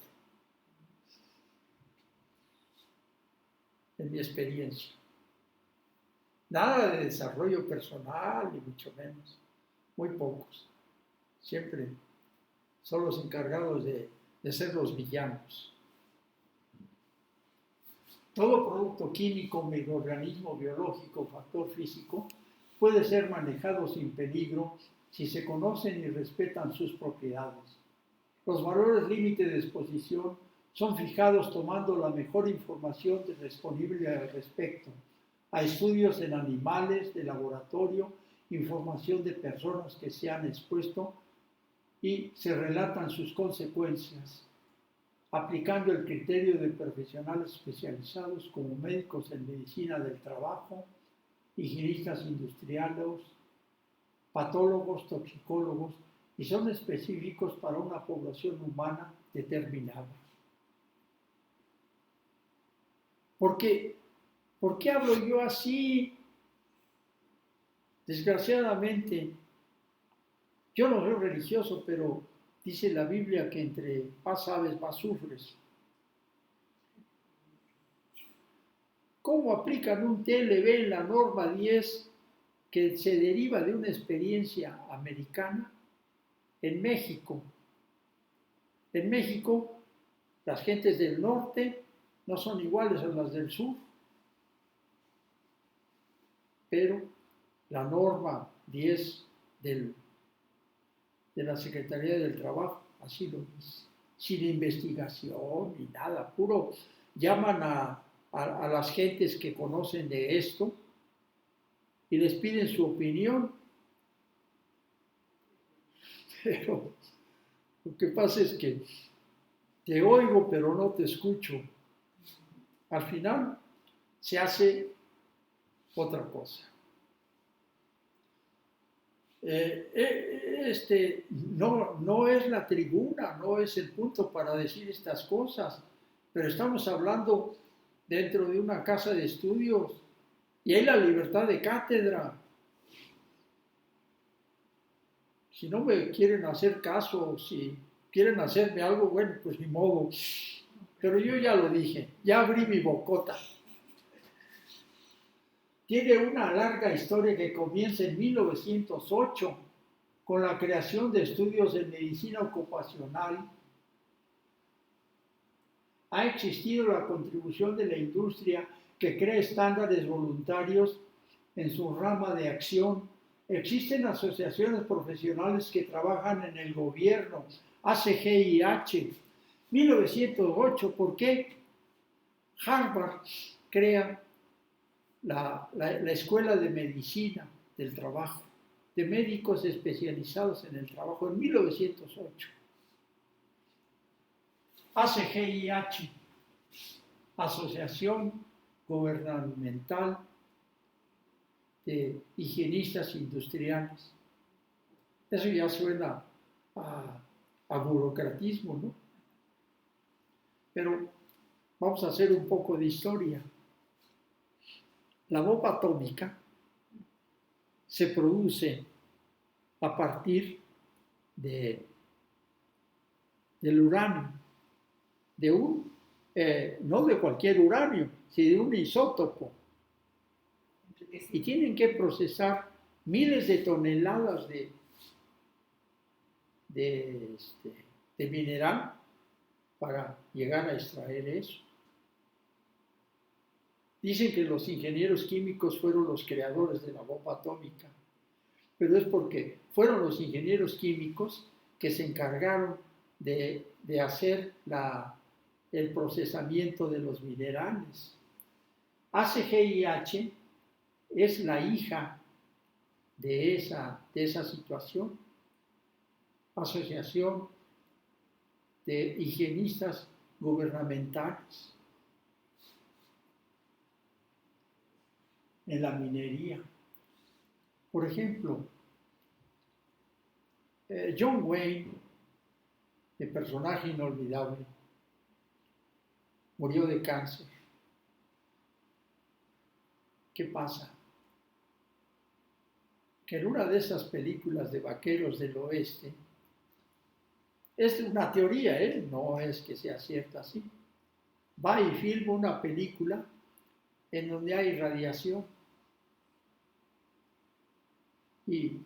En mi experiencia. Nada de desarrollo personal, ni mucho menos. Muy pocos. Siempre son los encargados de ser los villanos. Todo producto químico, microorganismo biológico, factor físico, puede ser manejado sin peligro si se conocen y respetan sus propiedades. Los valores límite de exposición son fijados tomando la mejor información disponible al respecto, a estudios en animales, de laboratorio, información de personas que se han expuesto y se relatan sus consecuencias, aplicando el criterio de profesionales especializados como médicos en medicina del trabajo, higienistas industriales, patólogos, toxicólogos, y son específicos para una población humana determinada. ¿Por qué hablo yo así? Desgraciadamente, yo no soy religioso, pero dice la Biblia que entre más sabes, más sufres. ¿Cómo aplican un TLB en la norma 10 que se deriva de una experiencia americana en México? En México, las gentes del norte no son iguales a las del sur, pero la norma 10 de la Secretaría del Trabajo así lo dice, sin investigación ni nada, puro llaman a las gentes que conocen de esto y les piden su opinión, pero Lo que pasa es que te oigo pero no te escucho. Al final se hace otra cosa. No es la tribuna, no es el punto para decir estas cosas, pero estamos hablando dentro de una casa de estudios y hay la libertad de cátedra. Si no me quieren hacer caso, si quieren hacerme algo, bueno, pues ni modo. Pero yo ya lo dije, ya abrí mi bocota. Tiene una larga historia que comienza en 1908 con la creación de estudios de medicina ocupacional. Ha existido la contribución de la industria que crea estándares voluntarios en su rama de acción. Existen asociaciones profesionales que trabajan en el gobierno, ACGIH. 1908, ¿por qué? Harvard crea la Escuela de Medicina del Trabajo, de médicos especializados en el trabajo, en 1908. ACGIH, Asociación Gubernamental de Higienistas Industriales. Eso ya suena a burocratismo, ¿no? Pero vamos a hacer un poco de historia. La bomba atómica se produce a partir del uranio, no de cualquier uranio, sino de un isótopo. Y tienen que procesar miles de toneladas de mineral para llegar a extraer eso. Dicen que los ingenieros químicos fueron los creadores de la bomba atómica, pero es porque fueron los ingenieros químicos que se encargaron de hacer el procesamiento de los minerales. ACGIH es la hija de esa situación, Asociación de Higienistas Gubernamentales en la minería. Por ejemplo, John Wayne, el personaje inolvidable, murió de cáncer. ¿Qué pasa? Que en una de esas películas de vaqueros del oeste, es una teoría, no es que sea cierta así, va y filma una película en donde hay radiación y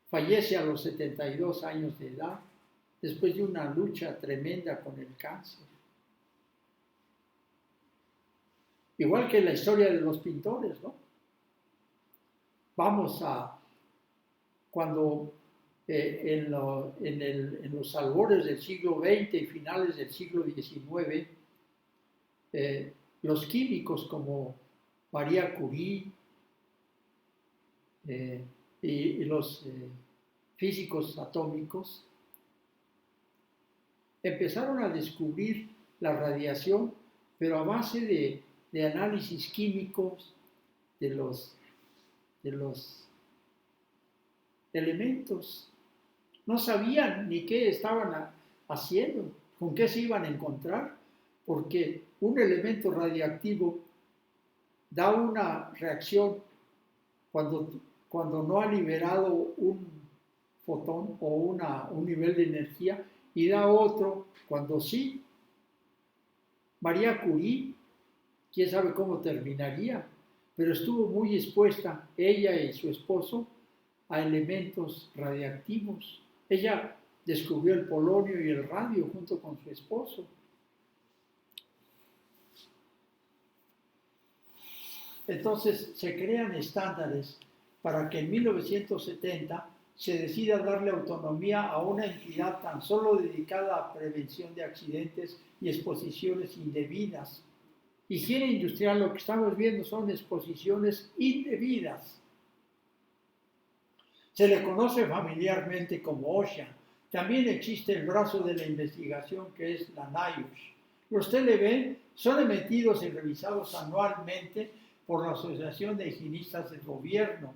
fallece a los 72 años de edad después de una lucha tremenda con el cáncer. Igual que la historia de los pintores, ¿no? Vamos a cuando en los albores del siglo XX y finales del siglo XIX, los químicos como María Curie y los físicos atómicos empezaron a descubrir la radiación, pero a base de análisis químicos de los elementos. No sabían ni qué estaban haciendo, con qué se iban a encontrar, porque un elemento radiactivo da una reacción cuando no ha liberado un fotón o un nivel de energía, y da otro cuando sí. María Curie, quién sabe cómo terminaría, pero estuvo muy expuesta, ella y su esposo, a elementos radiactivos. Ella descubrió el polonio y el radio junto con su esposo. Entonces se crean estándares para que en 1970 se decida darle autonomía a una entidad tan solo dedicada a prevención de accidentes y exposiciones indebidas. Higiene industrial, lo que estamos viendo son exposiciones indebidas. Se le conoce familiarmente como OSHA, También existe el brazo de la investigación que es la NIOSH. Los TLV son emitidos y revisados anualmente por la Asociación de Higienistas del Gobierno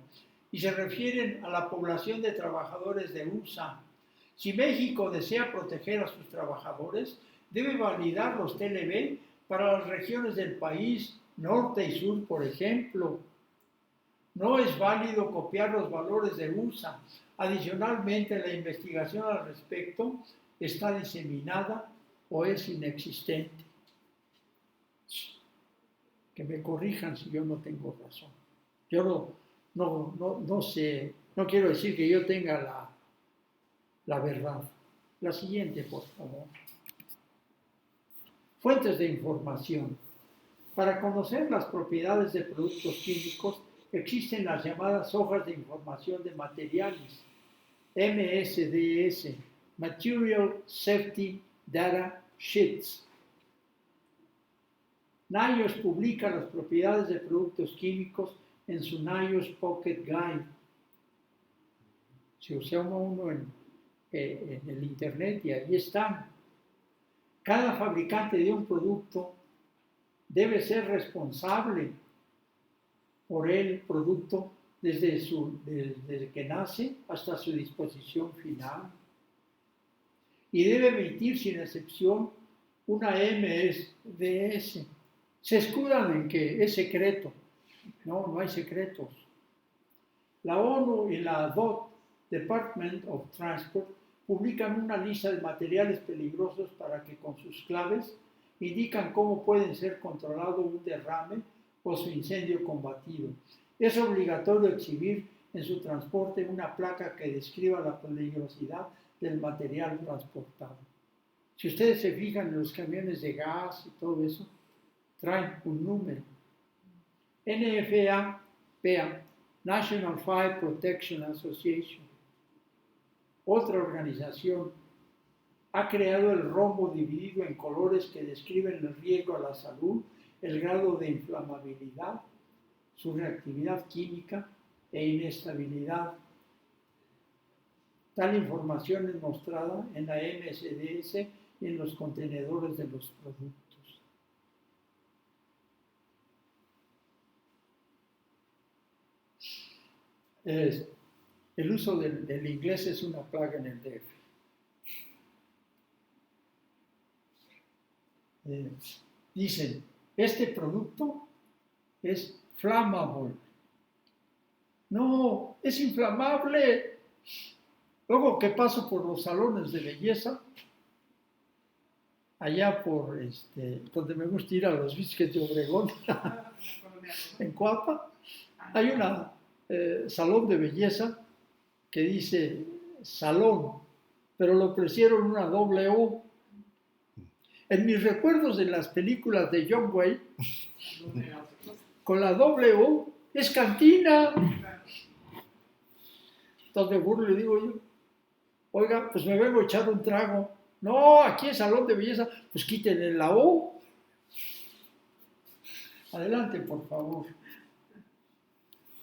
y se refieren a la población de trabajadores de USA. Si México desea proteger a sus trabajadores, debe validar los TLV para las regiones del país, norte y sur, por ejemplo. No es válido copiar los valores de USA. Adicionalmente, la investigación al respecto está diseminada o es inexistente. Que me corrijan si yo no tengo razón. Yo no sé, no quiero decir que yo tenga la verdad. La siguiente, por favor. Fuentes de información. Para conocer las propiedades de productos químicos, existen las llamadas hojas de información de materiales, MSDS, Material Safety Data Sheets. NIOSH publica las propiedades de productos químicos en su NIOSH Pocket Guide. Se usa uno en el internet y ahí están. Cada fabricante de un producto debe ser responsable por el producto desde que nace hasta su disposición final. Y debe emitir sin excepción una MSDS. Se escudan en que es secreto. No hay secretos. La ONU y la DOT, Department of Transport, publican una lista de materiales peligrosos para que con sus claves indican cómo pueden ser controlado un derrame o su incendio combatido. Es obligatorio exhibir en su transporte una placa que describa la peligrosidad del material transportado. Si ustedes se fijan en los camiones de gas y todo eso, traen un número. NFPA, National Fire Protection Association, otra organización, ha creado el rombo dividido en colores que describen el riesgo a la salud, el grado de inflamabilidad, su reactividad química e inestabilidad. Tal información es mostrada en la MSDS y en los contenedores de los productos. El uso del inglés es una plaga en el DF. Dicen, este producto es flammable. No, es inflamable. Luego que paso por los salones de belleza, allá por donde me gusta ir a los Vizques de Obregón, en Coapa, hay una salón de belleza que dice salón, pero lo pusieron una doble O. En mis recuerdos de las películas de John Wayne, con la doble O es cantina. Entonces me burlo y le digo yo, oiga, pues me vengo a echar un trago. No, aquí es salón de belleza, pues quítenle la O. Adelante, por favor.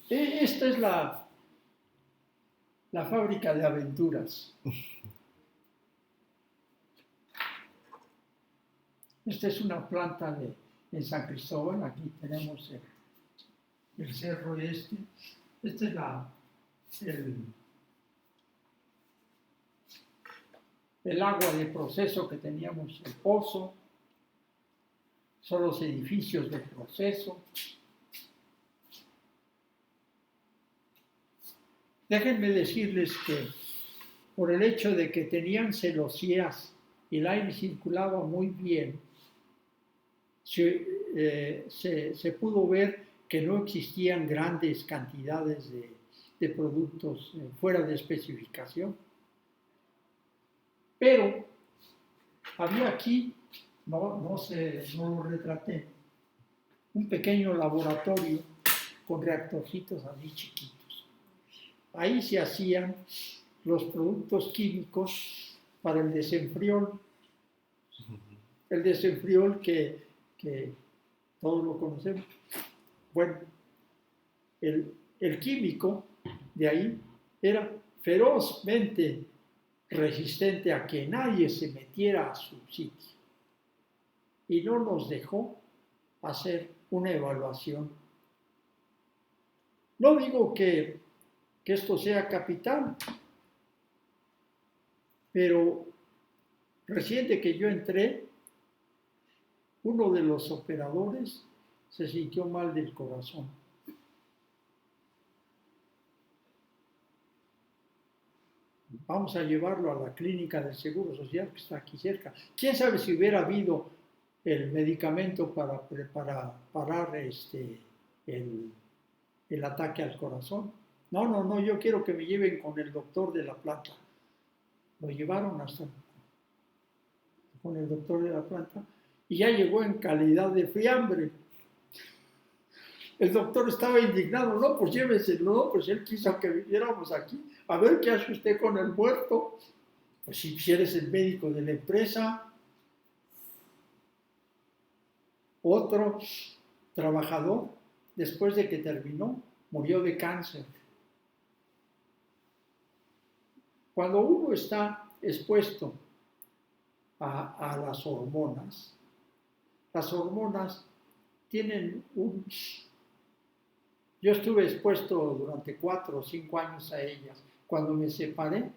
Esta es la fábrica de aventuras. Esta es una planta en San Cristóbal. Aquí tenemos el cerro este. Este es el agua de proceso que teníamos, el pozo. Son los edificios de proceso. Déjenme decirles que por el hecho de que tenían celosías y el aire circulaba muy bien, se pudo ver que no existían grandes cantidades de productos fuera de especificación. Pero había aquí, no lo retraté, un pequeño laboratorio con reactorcitos así chiquitos. Ahí se hacían los productos químicos para el desenfriol. El desenfriol que todos lo conocemos. Bueno, el químico de ahí era ferozmente resistente a que nadie se metiera a su sitio y no nos dejó hacer una evaluación. No digo que esto sea capital, pero reciente que yo entré, uno de los operadores se sintió mal del corazón. Vamos a llevarlo a la clínica del Seguro Social que está aquí cerca. ¿Quién sabe si hubiera habido el medicamento para parar el ataque al corazón? No, yo quiero que me lleven con el doctor de la planta. Lo llevaron hasta con el doctor de la planta y ya llegó en calidad de fiambre. El doctor estaba indignado, no, pues lléveselo, no, pues él quiso que viviéramos aquí. A ver qué hace usted con el muerto. Pues si eres el médico de la empresa. Otro trabajador, después de que terminó, murió de cáncer. Cuando uno está expuesto a las hormonas tienen un... Yo estuve expuesto durante 4 o 5 años a ellas. Cuando me separé,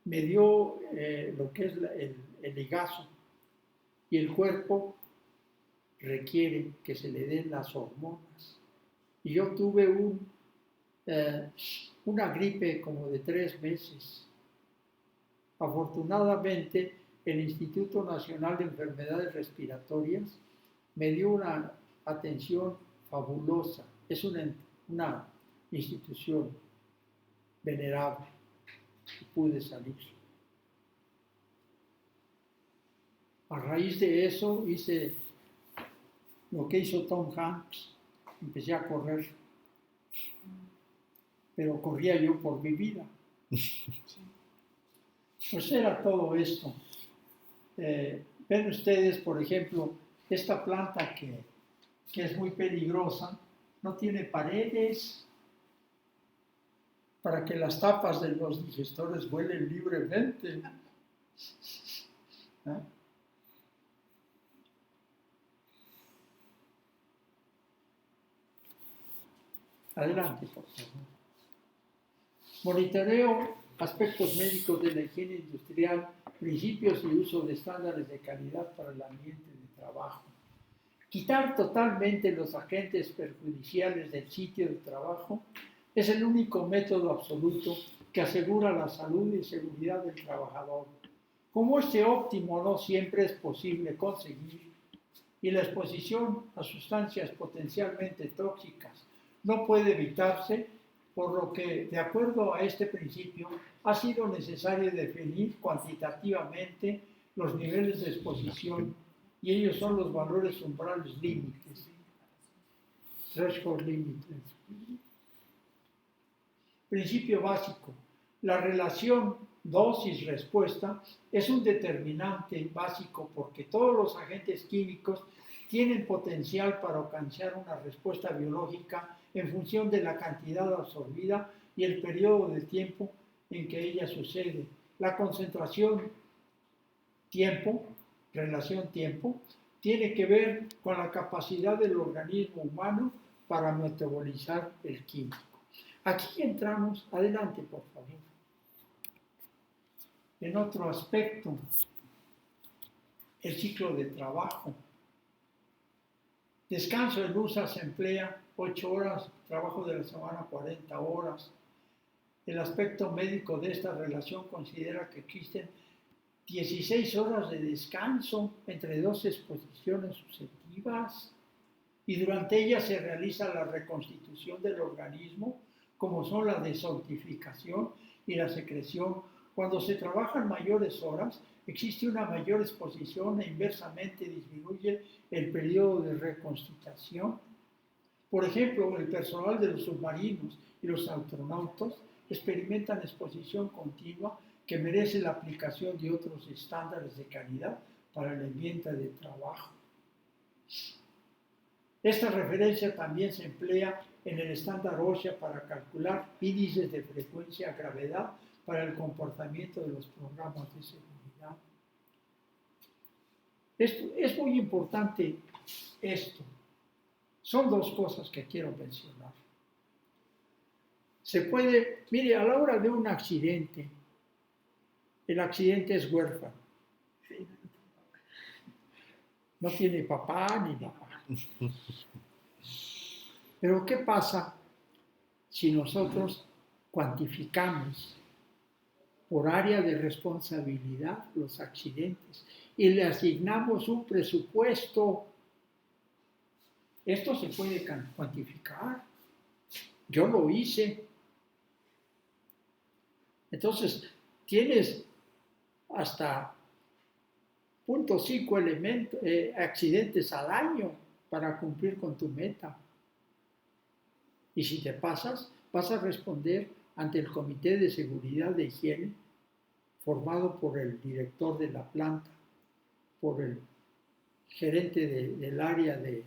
me dio lo que es el ligazo y el cuerpo requiere que se le den las hormonas. Y yo tuve una gripe como de 3 meses. Afortunadamente, el Instituto Nacional de Enfermedades Respiratorias me dio una atención fabulosa. Es una institución venerable y pude salir. A raíz de eso hice lo que hizo Tom Hanks, empecé a correr, pero corría yo por mi vida. Pues era todo esto. Ven ustedes, por ejemplo, esta planta que es muy peligrosa, no tiene paredes para que las tapas de los digestores vuelen libremente. ¿Eh? Adelante, por favor. Monitoreo aspectos médicos de la higiene industrial, principios y uso de estándares de calidad para el ambiente de trabajo. Quitar totalmente los agentes perjudiciales del sitio de trabajo es el único método absoluto que asegura la salud y seguridad del trabajador. Como este óptimo no siempre es posible conseguir y la exposición a sustancias potencialmente tóxicas no puede evitarse, por lo que, de acuerdo a este principio, ha sido necesario definir cuantitativamente los niveles de exposición y ellos son los valores umbrales límites, threshold límites. Principio básico. La relación dosis-respuesta es un determinante básico porque todos los agentes químicos tienen potencial para alcanzar una respuesta biológica en función de la cantidad absorbida y el periodo de tiempo en que ella sucede. La concentración tiempo, relación tiempo, tiene que ver con la capacidad del organismo humano para metabolizar el químico. Aquí entramos, adelante por favor, en otro aspecto, el ciclo de trabajo. Descanso en USA se emplea 8 horas, trabajo de la semana 40 horas. El aspecto médico de esta relación considera que existen 16 horas de descanso entre 2 exposiciones sucesivas y durante ellas se realiza la reconstitución del organismo, como son la desertificación y la secreción. Cuando se trabajan mayores horas, existe una mayor exposición e inversamente disminuye el periodo de reconstitución. Por ejemplo, el personal de los submarinos y los astronautas experimentan exposición continua que merece la aplicación de otros estándares de calidad para el ambiente de trabajo. Esta referencia también se emplea en el estándar OSHA para calcular índices de frecuencia gravedad para el comportamiento de los programas de seguridad. Es muy importante esto. Son dos cosas que quiero mencionar. Se puede, mire, a la hora de un accidente, el accidente es huérfano. No tiene papá ni mamá. Pero ¿qué pasa si nosotros cuantificamos por área de responsabilidad los accidentes y le asignamos un presupuesto? Esto se puede cuantificar. Yo lo hice. Entonces, tienes hasta 0.5 accidentes al año para cumplir con tu meta. Y si te pasas, vas a responder ante el Comité de Seguridad de Higiene, formado por el director de la planta, por el gerente del área de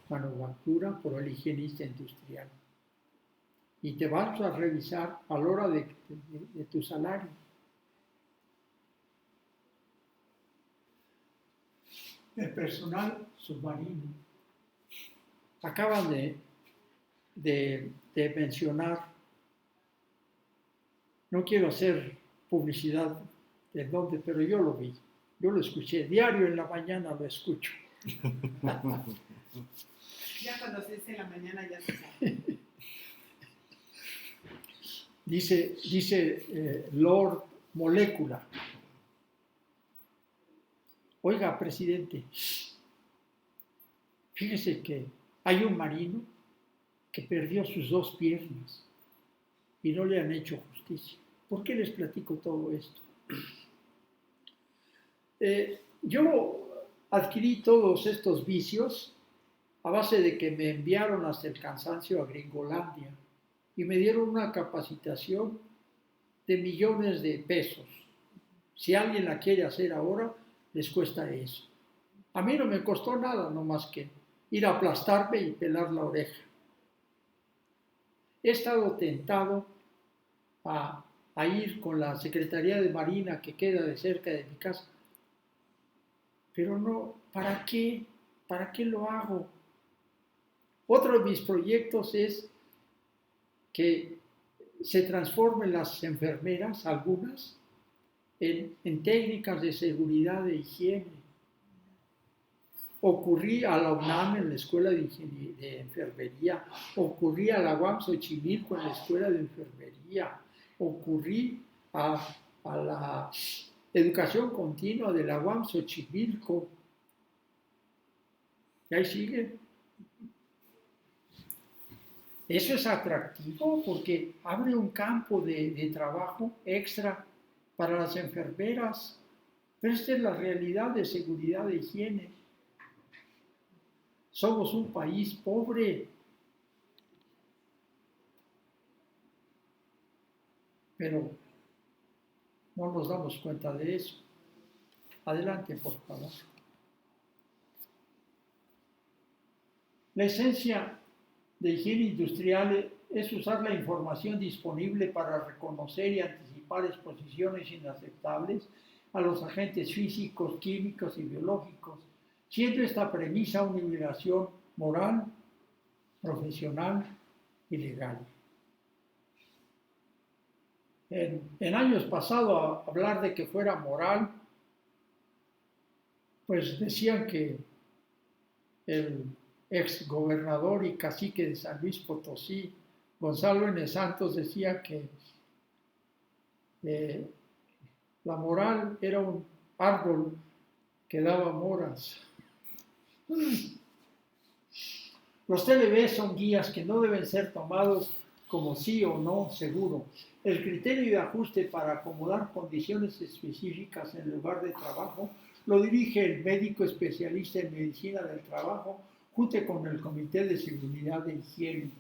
manufactura, por el higienista industrial. Y te vas a revisar a la hora de tu salario. El personal submarino. Acaban de mencionar, no quiero hacer publicidad de dónde, pero yo lo vi, yo lo escuché, diario en la mañana lo escucho. Ya cuando se dice en la mañana ya se sabe. Dice Lord Molecula. Oiga, presidente, fíjese que hay un marino que perdió sus 2 piernas y no le han hecho justicia. ¿Por qué les platico todo esto? Yo adquirí todos estos vicios a base de que me enviaron hasta el cansancio a Gringolandia y me dieron una capacitación de millones de pesos. Si alguien la quiere hacer ahora, les cuesta eso. A mí no me costó nada, no más que ir a aplastarme y pelar la oreja. He estado tentado a ir con la Secretaría de Marina que queda de cerca de mi casa. Pero no, ¿para qué? ¿Para qué lo hago? Otro de mis proyectos es que se transformen las enfermeras, algunas, en técnicas de seguridad e higiene. Ocurrí a la UNAM en la Escuela de Enfermería, ocurrí a la UAM Xochimilco en la Escuela de Enfermería, ocurrí a la educación continua de la UAM Xochimilco. Y ahí sigue. Eso es atractivo porque abre un campo de trabajo extra para las enfermeras. Pero esta es la realidad de seguridad e higiene. Somos un país pobre. Pero no nos damos cuenta de eso. Adelante, por favor. La esencia de higiene industrial es usar la información disponible para reconocer y anticipar exposiciones inaceptables a los agentes físicos, químicos y biológicos, siendo esta premisa una obligación moral, profesional y legal. En años pasados, hablar de que fuera moral, pues decían que el ex gobernador y cacique de San Luis Potosí, Gonzalo N. Santos, decía que la moral era un árbol que daba moras. Los TLB son guías que no deben ser tomados como sí o no seguro. El criterio de ajuste para acomodar condiciones específicas en el lugar de trabajo lo dirige el médico especialista en medicina del trabajo junto con el Comité de Seguridad e Higiene.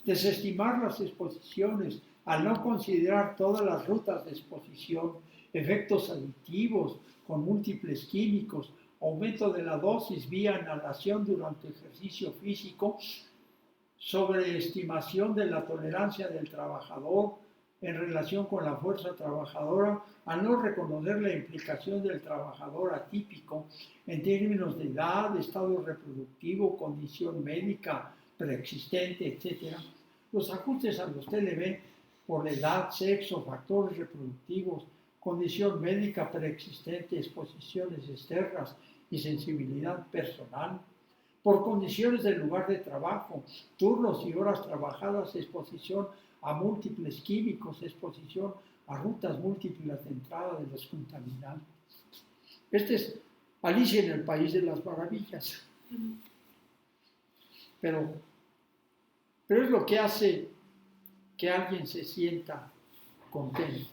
Desestimar las exposiciones al no considerar todas las rutas de exposición, efectos aditivos con múltiples químicos, aumento de la dosis vía inhalación durante ejercicio físico, sobreestimación de la tolerancia del trabajador en relación con la fuerza trabajadora al no reconocer la implicación del trabajador atípico en términos de edad, estado reproductivo, condición médica preexistente, etc. Los ajustes a los TLB por la edad, sexo, factores reproductivos, condición médica preexistente, exposiciones externas y sensibilidad personal, por condiciones del lugar de trabajo, turnos y horas trabajadas, exposición a múltiples químicos, exposición a rutas múltiples de entrada de los contaminantes. Este es Alicia en el País de las Maravillas. Pero es lo que hace que alguien se sienta contento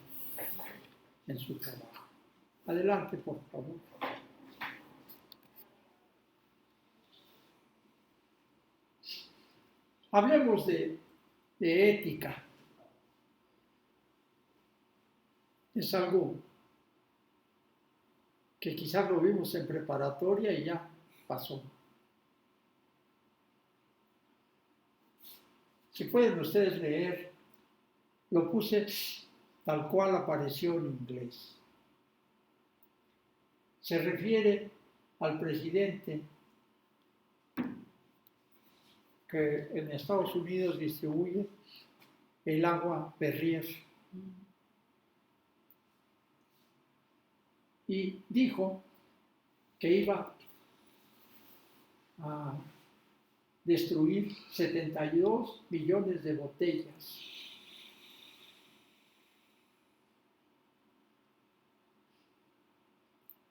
en su trabajo. Adelante, por favor. Hablemos de ética. Es algo que quizás lo vimos en preparatoria y ya pasó. Si pueden ustedes leer, lo puse tal cual apareció en inglés. Se refiere al presidente que en Estados Unidos distribuye el agua Perrier. Y dijo que iba a destruir 72 millones de botellas.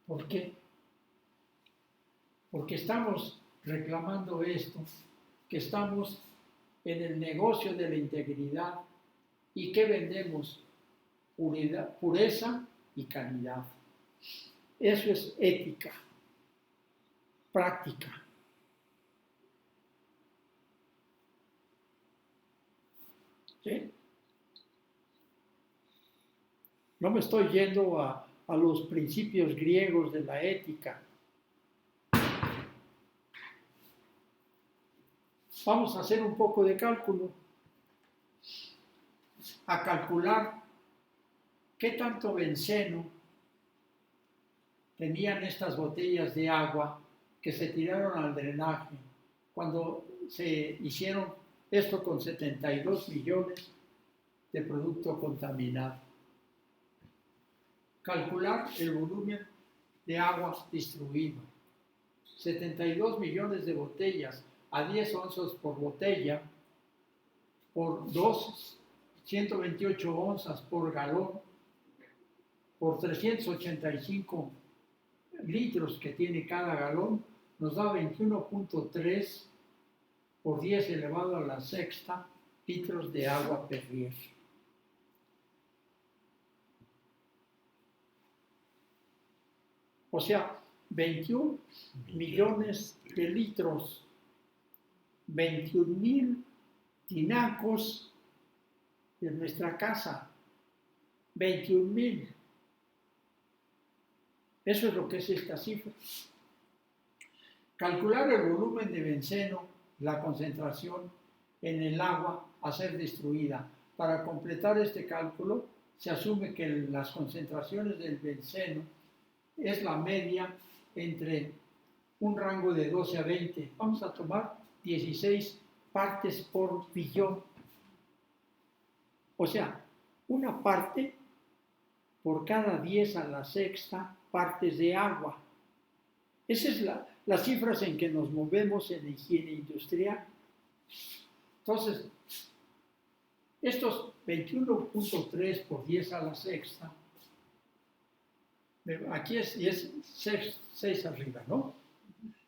¿Por qué? Porque estamos reclamando esto, que estamos en el negocio de la integridad y que vendemos pureza y calidad. Eso es ética, práctica. ¿Sí? No me estoy yendo a los principios griegos de la ética. Vamos a hacer un poco de cálculo. A calcular qué tanto benceno tenían estas botellas de agua que se tiraron al drenaje cuando se hicieron esto con 72 millones de producto contaminado. Calcular el volumen de agua distribuido. 72 millones de botellas a 10 onzas por botella, por 128 onzas por galón, por 385 litros que tiene cada galón, nos da 21.3 por 10 elevado a la sexta litros de agua Perrier. O sea, 21 millones de litros, 21,000 tinacos de nuestra casa, 21,000. Eso es lo que es esta cifra. Calcular el volumen de benceno, la concentración en el agua a ser destruida. Para completar este cálculo, se asume que las concentraciones del benceno es la media entre un rango de 12 a 20. Vamos a tomar 16 partes por billón. O sea, una parte por cada 10 a la sexta partes de agua. Esas es las cifras en que nos movemos en la higiene industrial. Entonces, estos 21.3 por 10 a la sexta, aquí es 6 arriba, ¿no?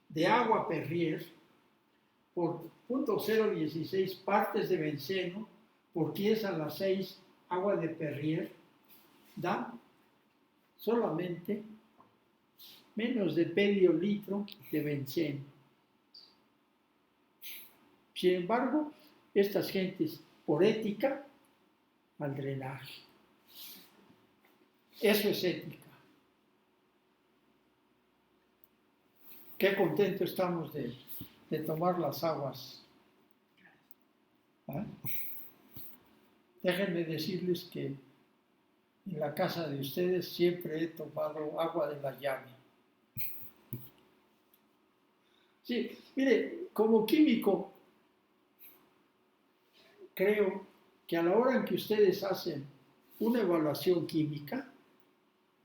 De agua Perrier por 0.016 partes de benceno por 10 a la 6 agua de Perrier da solamente menos de medio litro de benceno. Sin embargo, estas gentes, por ética, al drenaje. Eso es ética. Qué contento estamos de tomar las aguas. ¿Ah? Déjenme decirles que en la casa de ustedes siempre he tomado agua de la llave. Sí, mire, como químico, creo que a la hora en que ustedes hacen una evaluación química,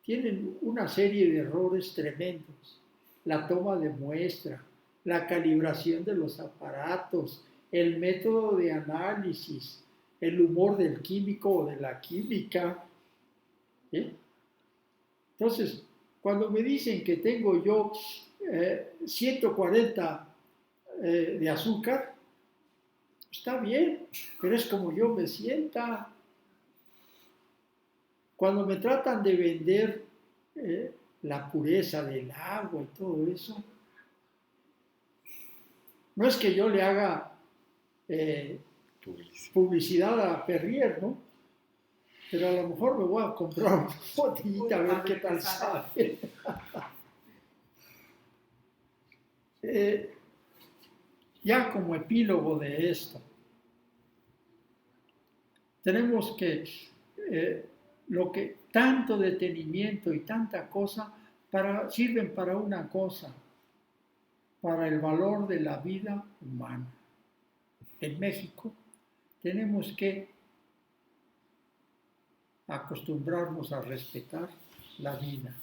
tienen una serie de errores tremendos. La toma de muestra, la calibración de los aparatos, el método de análisis, el humor del químico o de la química. ¿Sí? Entonces, cuando me dicen que tengo yo 140 de azúcar, está bien, pero es como yo me sienta. Cuando me tratan de vender la pureza del agua y todo eso, no es que yo le haga publicidad a Perrier, ¿no? Pero a lo mejor me voy a comprar una botellita a ver qué tal sabe. Ya como epílogo de esto, tenemos que lo que tanto detenimiento y tanta cosa sirven para una cosa, para el valor de la vida humana. En México tenemos que acostumbrarnos a respetar la vida.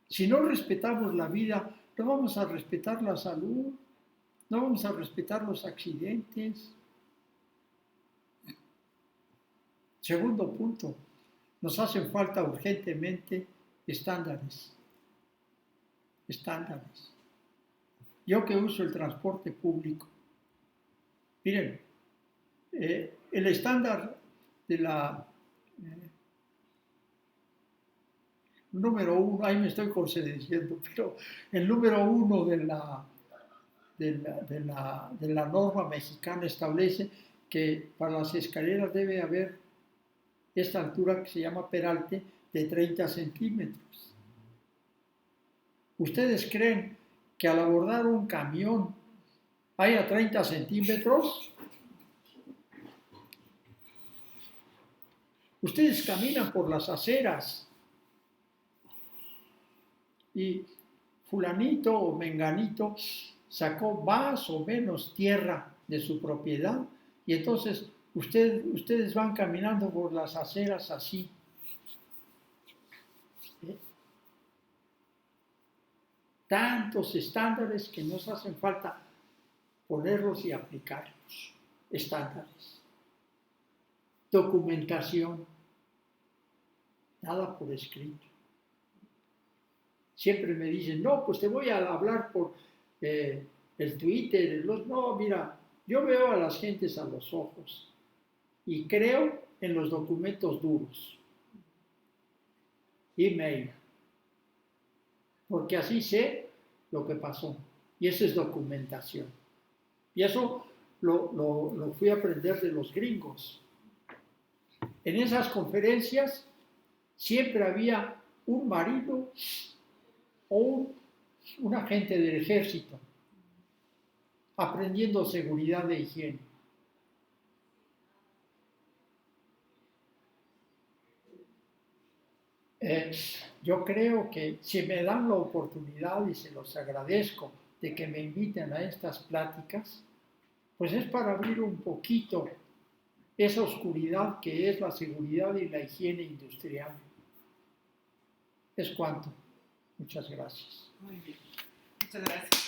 Si no respetamos la vida, no vamos a respetar la salud, no vamos a respetar los accidentes. Segundo punto, nos hacen falta urgentemente estándares. Estándares. Yo que uso el transporte público, miren, el estándar de la número 1, ahí me estoy concediendo, pero el número 1 de la norma mexicana establece que para las escaleras debe haber esta altura que se llama peralte de 30 centímetros. ¿Ustedes creen que al abordar un camión haya 30 centímetros? Ustedes caminan por las aceras y fulanito o menganito sacó más o menos tierra de su propiedad y entonces ustedes van caminando por las aceras así. Tantos estándares que nos hacen falta ponerlos y aplicarlos. Estándares. Documentación. Nada por escrito. Siempre me dicen, no, pues te voy a hablar por el Twitter. No, mira, yo veo a las gentes a los ojos y creo en los documentos duros. Email. Porque así sé lo que pasó. Y eso es documentación. Y eso lo fui a aprender de los gringos. En esas conferencias siempre había un marino o un agente del ejército aprendiendo seguridad de higiene. Yo creo que si me dan la oportunidad, y se los agradezco, de que me inviten a estas pláticas, pues es para abrir un poquito esa oscuridad que es la seguridad y la higiene industrial. Es cuanto. Muchas gracias. Muy bien. Muchas gracias.